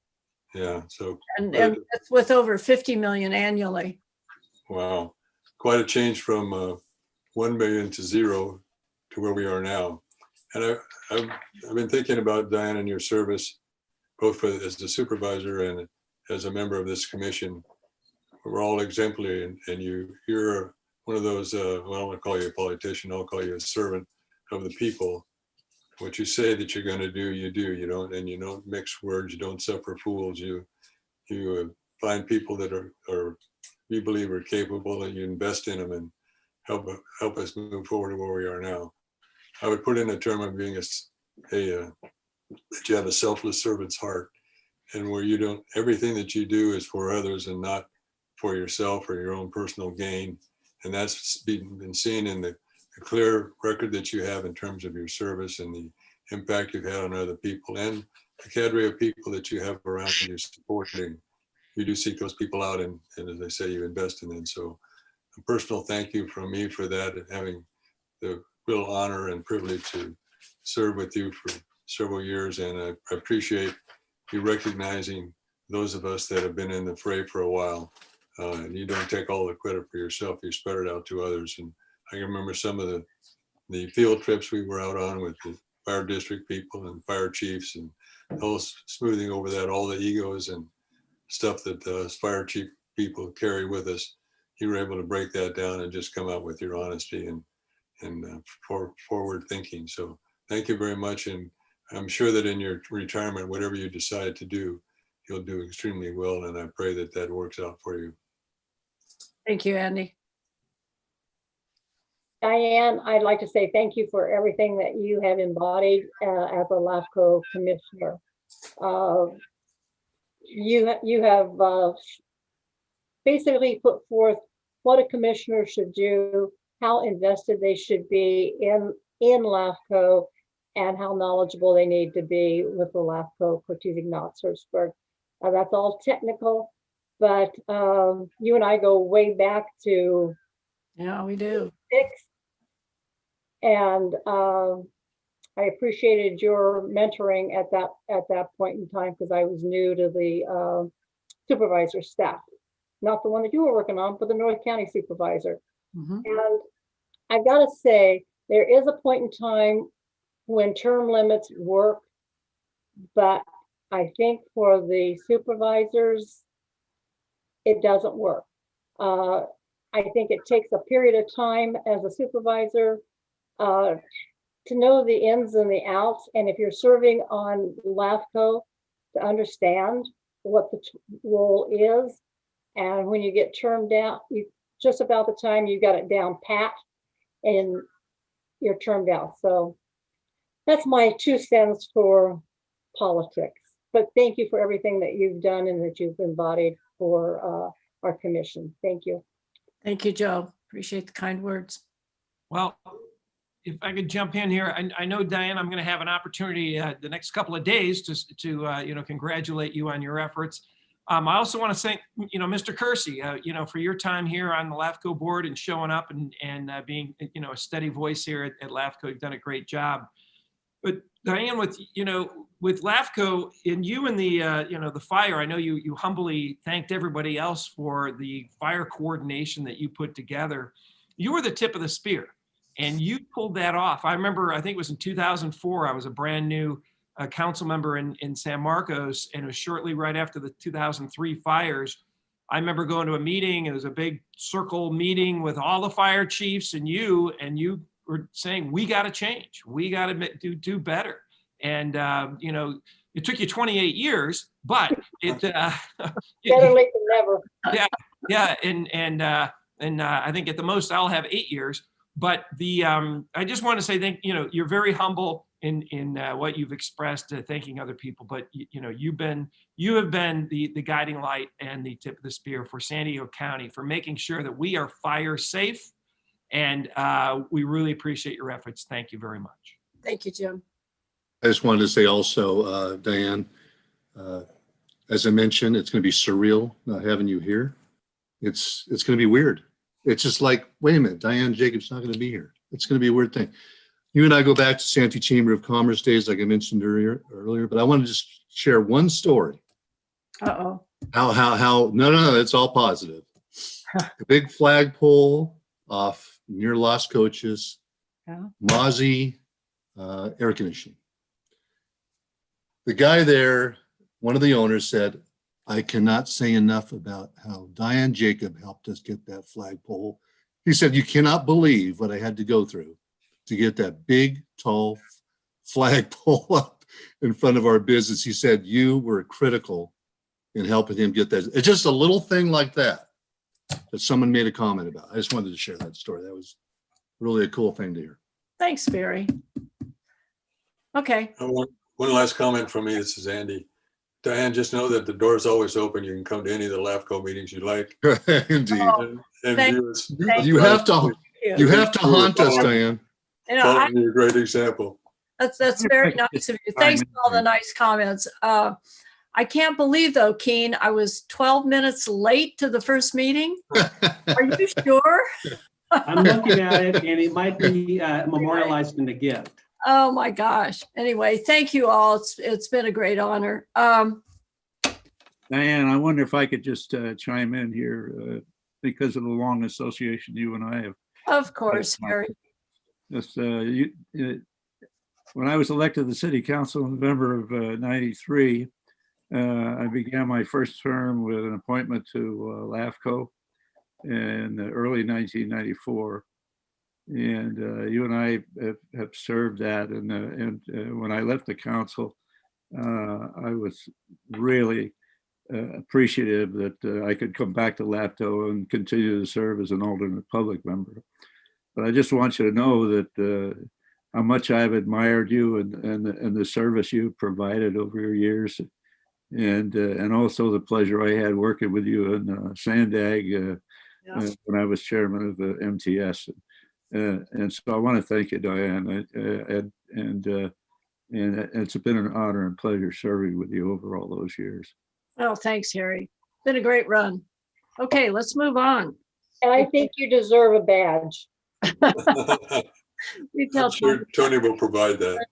Yeah, so. And it's with over 50 million annually. Wow, quite a change from 1 million to 0 to where we are now. And I've been thinking about Diane and your service, both as the supervisor and as a member of this commission. We're all exemplary, and you're one of those, well, I don't want to call you a politician, I'll call you a servant of the people. What you say that you're going to do, you do. You don't mix words, you don't suffer fools. You find people that are you believe are capable, and you invest in them and help us move forward to where we are now. I would put in a term of being that you have a selfless servant's heart, and where you don't, everything that you do is for others and not for yourself or your own personal gain. And that's been seen in the clear record that you have in terms of your service and the impact you've had on other people and the cadre of people that you have around you supporting. You do seek those people out, and as I say, you invest in them. So a personal thank you from me for that, and having the real honor and privilege to serve with you for several years. And I appreciate you recognizing those of us that have been in the fray for a while. And you don't take all the credit for yourself, you spread it out to others. And I can remember some of the field trips we were out on with the fire district people and fire chiefs, and all smoothing over that, all the egos and stuff that us fire chief people carry with us. You were able to break that down and just come out with your honesty and forward thinking. So thank you very much. And I'm sure that in your retirement, whatever you decide to do, you'll do extremely well. And I pray that that works out for you. Thank you, Andy. Diane, I'd like to say thank you for everything that you have embodied as a LAFCO commissioner. You have basically put forth what a commissioner should do, how invested they should be in LAFCO, and how knowledgeable they need to be with the LAFCO Cortese-Ignaz-Hertzberg. That's all technical, but you and I go way back to we do. And I appreciated your mentoring at that point in time, because I was new to the supervisor staff, not the one that you were working on, but the North County supervisor. And I gotta say, there is a point in time when term limits work, but I think for the supervisors, it doesn't work. I think it takes a period of time as a supervisor to know the ins and the outs. And if you're serving on LAFCO, to understand what the role is. And when you get termed out, just about the time you got it down pat and you're termed out. So that's my 2 cents for politics. But thank you for everything that you've done and that you've embodied for our commission. Thank you. Thank you, Joe. Appreciate the kind words. Well, if I could jump in here, I know, Diane, I'm going to have an opportunity the next couple of days to congratulate you on your efforts. I also want to thank, Mr. Kersey, for your time here on the LAFCO board and showing up and being, a steady voice here at LAFCO. You've done a great job. But Diane, with LAFCO and you and the fire, I know you humbly thanked everybody else for the fire coordination that you put together. You were the tip of the spear and you pulled that off. I remember, I think it was in 2004, I was a brand new council member in San Marcos, and it was shortly right after the 2003 fires. I remember going to a meeting. It was a big circle meeting with all the fire chiefs and you were saying, we got to change. We got to do better. And, it took you 28 years, but it, better late than never. Yeah. And I think at the most I'll have 8 years, but I just want to say, you're very humble in what you've expressed, thanking other people, but you have been the guiding light and the tip of the spear for San Diego County for making sure that we are fire safe. And we really appreciate your efforts. Thank you very much. Thank you, Jim. I just wanted to say also, Diane, as I mentioned, it's going to be surreal not having you here. It's going to be weird. It's just like, wait a minute, Diane Jacobs not going to be here. It's going to be a weird thing. You and I go back to Santee Chamber of Commerce days, like I mentioned earlier, but I want to just share one story. Uh-oh. No, it's all positive. The big flagpole off near Las Coaches, Mozzie air conditioning. The guy there, one of the owners said, I cannot say enough about how Diane Jacob helped us get that flagpole. He said, you cannot believe what I had to go through to get that big, tall flagpole up in front of our business. He said, you were critical in helping him get that. It's just a little thing like that someone made a comment about. I just wanted to share that story. That was really a cool thing to hear. Thanks, Barry. Okay. One last comment from me. This is Andy. Diane, just know that the door is always open. You can come to any of the LAFCO meetings you like. Indeed. You have to haunt us, Diane. You're a great example. That's very nice of you. Thanks for all the nice comments. I can't believe though, Keen, I was 12 minutes late to the first meeting. Are you sure? I'm looking at it and it might be memorialized in the gift. Oh my gosh. Anyway, thank you all. It's been a great honor. Diane, I wonder if I could just chime in here because of the long association you and I have. Of course, Harry. Just, when I was elected to the city council in November of '93, I began my first term with an appointment to LAFCO in early 1994. And you and I have served that. And when I left the council, I was really appreciative that I could come back to LAFCO and continue to serve as an alternate public member. But I just want you to know that how much I've admired you and the service you provided over your years. And also the pleasure I had working with you in Sandag when I was chairman of the MTS. And so I want to thank you, Diane, and it's been an honor and pleasure serving with you over all those years. Oh, thanks, Harry. Been a great run. Okay, let's move on. And I think you deserve a badge. I'm sure Tony will provide that.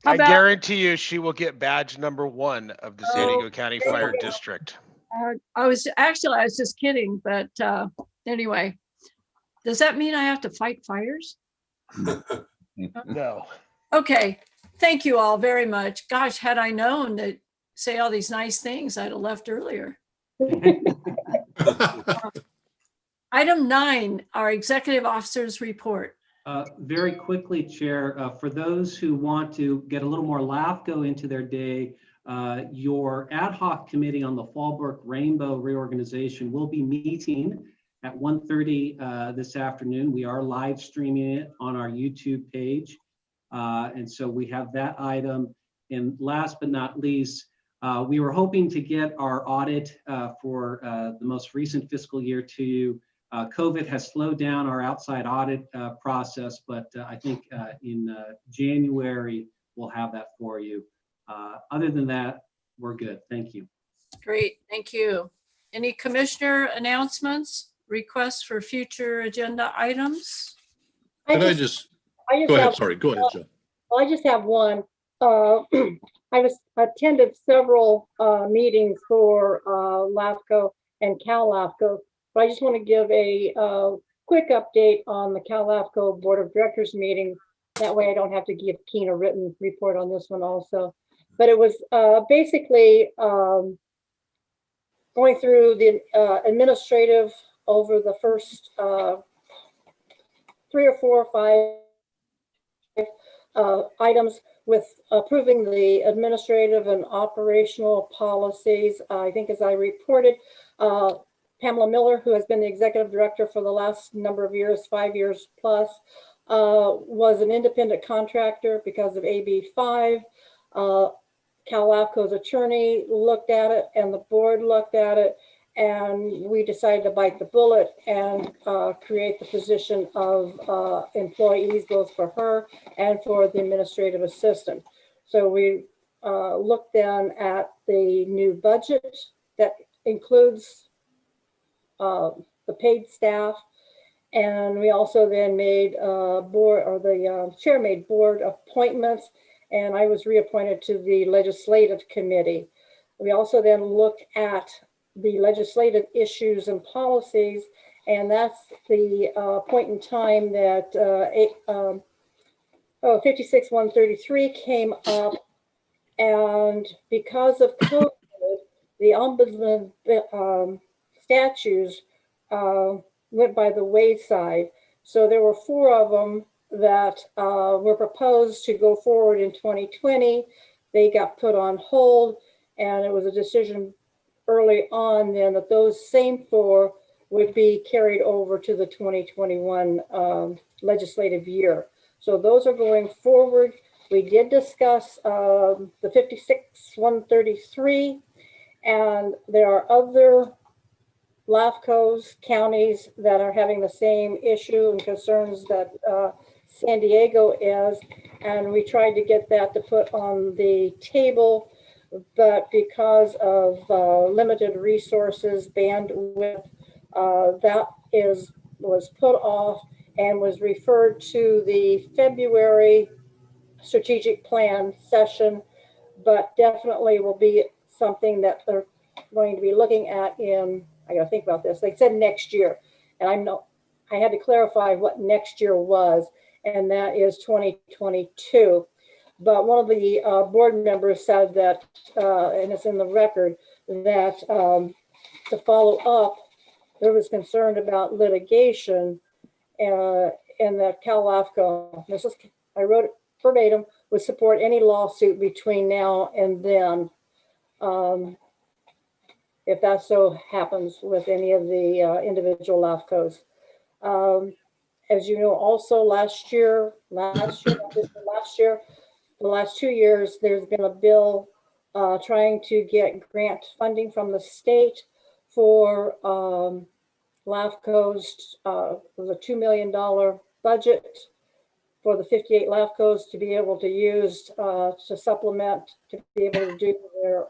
I guarantee you she will get badge #1 of the San Diego County Fire District. I was just kidding, but anyway. Does that mean I have to fight fires? No. Okay. Thank you all very much. Gosh, had I known to say all these nice things, I'd have left earlier. Item 9, our executive officer's report. Very quickly, Chair, for those who want to get a little more LAFCO into their day, Your ad hoc committee on the Fallbrook Rainbow reorganization will be meeting at 1:30 this afternoon. We are live streaming it on our YouTube page. And so we have that item. And last but not least, we were hoping to get our audit for the most recent fiscal year to you. COVID has slowed down our outside audit process, but I think in January, we'll have that for you. Other than that, we're good. Thank you. Great, thank you. Any commissioner announcements, requests for future agenda items? Could I just go ahead? Sorry, go ahead, Joe. I just have one. I attended several meetings for LAFCO and Cal LAFCO, but I just want to give a quick update on the Cal LAFCO Board of Directors meeting. That way I don't have to give Keen a written report on this one also. But it was basically going through the administrative over the first 3 or 4 or 5 items with approving the administrative and operational policies. I think as I reported, Pamela Miller, who has been the executive director for the last number of years, 5 years plus, was an independent contractor because of AB 5. Cal LAFCO's attorney looked at it and the board looked at it, and we decided to bite the bullet and create the position of employees, both for her and for the administrative assistant. So we looked then at the new budget that includes the paid staff, and we also then made board, or the chair made board appointments, and I was reappointed to the legislative committee. We also then looked at the legislative issues and policies, and that's the point in time that 56-133 came up, and because of COVID, the ombudsman statutes went by the wayside. So there were 4 of them that were proposed to go forward in 2020. They got put on hold, and it was a decision early on then that those same 4 would be carried over to the 2021 legislative year. So those are going forward. We did discuss the 56-133, and there are other LAFCOs, counties that are having the same issue and concerns that San Diego is, and we tried to get that to put on the table, but because of limited resources, bandwidth, that was put off and was referred to the February strategic plan session, but definitely will be something that they're going to be looking at in, I gotta think about this, they said next year, and I had to clarify what next year was, and that is 2022. But one of the board members said that, and it's in the record, that to follow up, there was concern about litigation, and that Cal LAFCO, I wrote it verbatim, would support any lawsuit between now and then, if that so happens with any of the individual LAFCOs. As you know, also last year, the last 2 years, there's been a bill trying to get grant funding from the state for LAFCOs. It was a $2 million budget for the 58 LAFCOs to be able to use to supplement, to be able to do their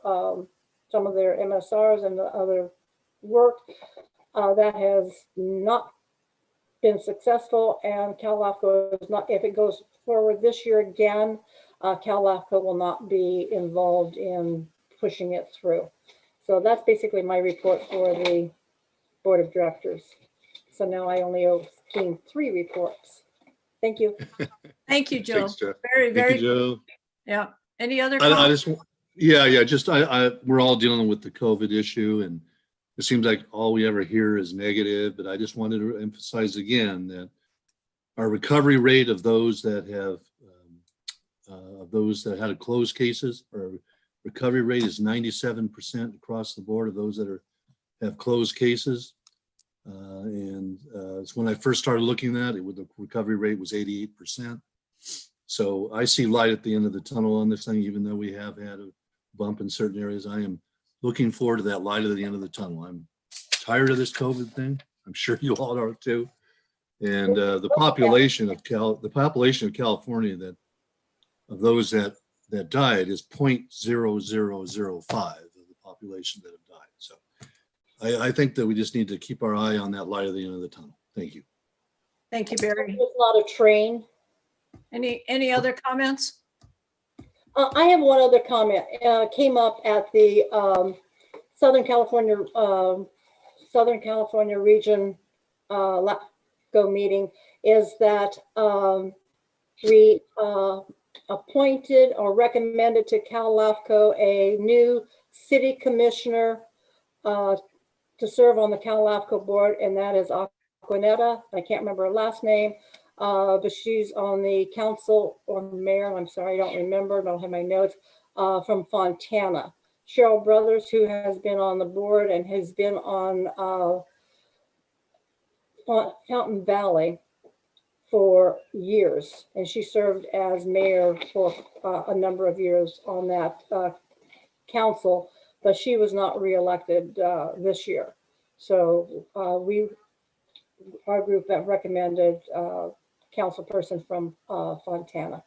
some of their MSRs and the other work. That has not been successful, and Cal LAFCO is not, if it goes forward this year again, Cal LAFCO will not be involved in pushing it through. So that's basically my report for the board of directors. So now I only owe Keen 3 reports. Thank you. Thank you, Joe. Thanks, Joe. Very, Thank very you, Joe. good. Yeah. Any other I comments? just, we're all dealing with the COVID issue, and it seems like all we ever hear is negative, but I just wanted to emphasize again that our recovery rate of those that have, had closed cases, or Recovery rate is 97% across the board of those that have closed cases. It's when I first started looking at it, the recovery rate was 88%. So I see light at the end of the tunnel on this thing, even though we have had a bump in certain areas. I am looking forward to that light at the end of the tunnel. I'm tired of this COVID thing. I'm sure you all are too. And the population of California of those that died is 0.0005 of the population that have died. So I think that we just need to keep our eye on that light at the end of the tunnel. Thank you. Thank you, Barry. It's not a train. Any other comments? I have one other comment. Came up at the Southern California region LAFCO meeting, is that we appointed or recommended to Cal LAFCO a new city commissioner to serve on the Cal LAFCO board, and that is Aquanetta. I can't remember her last name. But she's on the council or mayor, I'm sorry, I don't remember, don't have my notes, from Fontana. Cheryl Brothers, who has been on the board and has been on Fountain Valley for years, and she served as mayor for a number of years on that council, but she was not reelected this year. So our group that recommended council person from Fontana.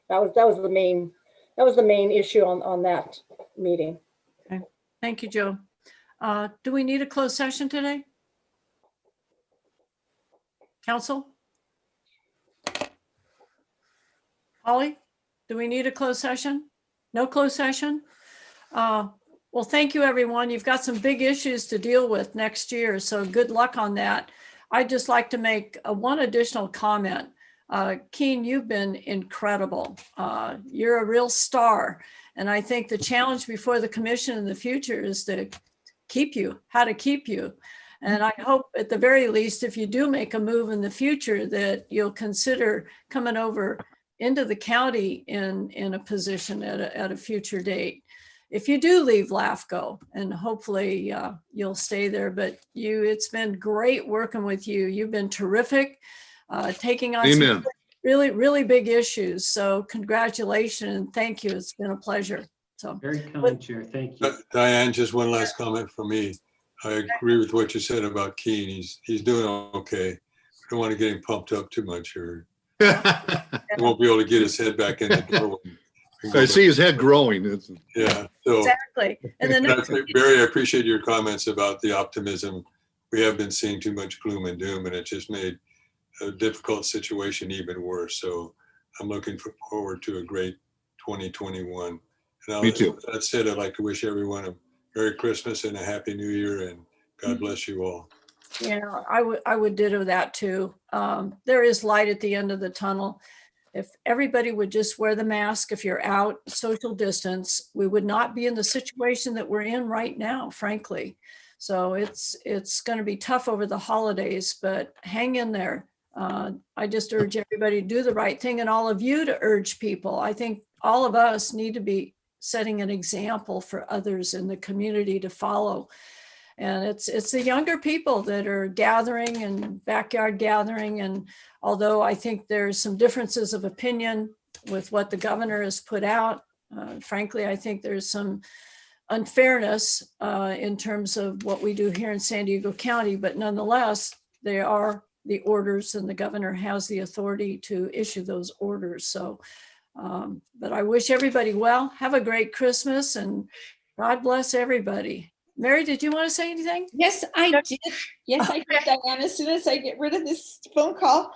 That was the main issue on that meeting. Okay. Thank you, Joe. Do we need a closed session today? Council? Holly, do we need a closed session? No closed session? Well, thank you, everyone. You've got some big issues to deal with next year, so good luck on that. I'd just like to make one additional comment. Keen, you've been incredible. You're a real star. And I think the challenge before the commission in the future is to keep you. And I hope at the very least, if you do make a move in the future, that you'll consider coming over into the county in a position at a future date. If you do leave LAFCO, and hopefully you'll stay there, but it's been great working with you. You've been terrific, taking on some really, really big issues. So congratulations and thank you. It's been a pleasure. So very kind, Chair. Thank you. Diane, just one last comment from me. I agree with what you said about Keen. He's doing okay. I don't want to get him pumped up too much, or he won't be able to get his head back in the door. I see his head growing. Yeah. So, exactly. And then Barry, I appreciate your comments about the optimism. We have been seeing too much gloom and doom, and it just made a difficult situation even worse. So I'm looking forward to a great 2021. And Me too. With that said, I'd like to wish everyone a Merry Christmas and a Happy New Year, and God bless you all. Yeah, I would ditto that too. There is light at the end of the tunnel. If everybody would just wear the mask, if you're out, social distance, we would not be in the situation that we're in right now, frankly. So it's going to be tough over the holidays, but hang in there. I just urge everybody to do the right thing, and all of you to urge people. I think all of us need to be setting an example for others in the community to follow. And it's the younger people that are gathering and backyard gathering. And although I think there's some differences of opinion with what the governor has put out, frankly, I think there's some unfairness in terms of what we do here in San Diego County, but nonetheless, they are the orders, and the governor has the authority to issue those orders. So, but I wish everybody well. Have a great Christmas, and God bless everybody. Mary, did you want to say anything? Yes, I did. Yes, I did, Diane. As soon as I get rid of this phone call.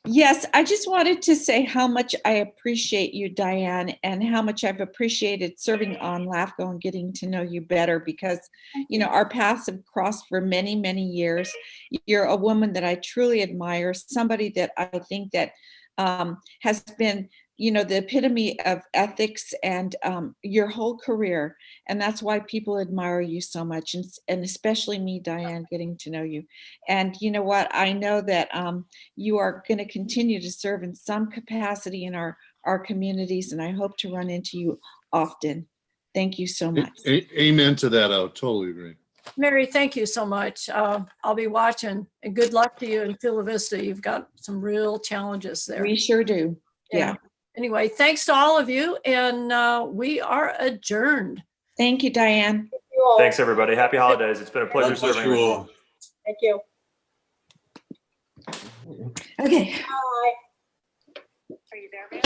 Yes, I just wanted to say how much I appreciate you, Diane, and how much I've appreciated serving on LAFCO and getting to know you better, because, you know, our paths have crossed for many, many years. You're a woman that I truly admire, somebody that I think that has been, you know, the epitome of ethics and your whole career. And that's why people admire you so much. And especially me, Diane, getting to know you. And you know what? I know that you are going to continue to serve in some capacity in our our communities, and I hope to run into you often. Thank you so much. Amen to that. I totally agree. Mary, thank you so much. I'll be watching, and good luck to you in Chula Vista. You've got some real challenges there. We sure do. Yeah. Anyway, thanks to all of you, and we are adjourned. Thank you, Diane. Thanks, everybody. Happy holidays. It's been a pleasure God bless serving you with you. all. Thank you. Okay. Bye. Are you there, man?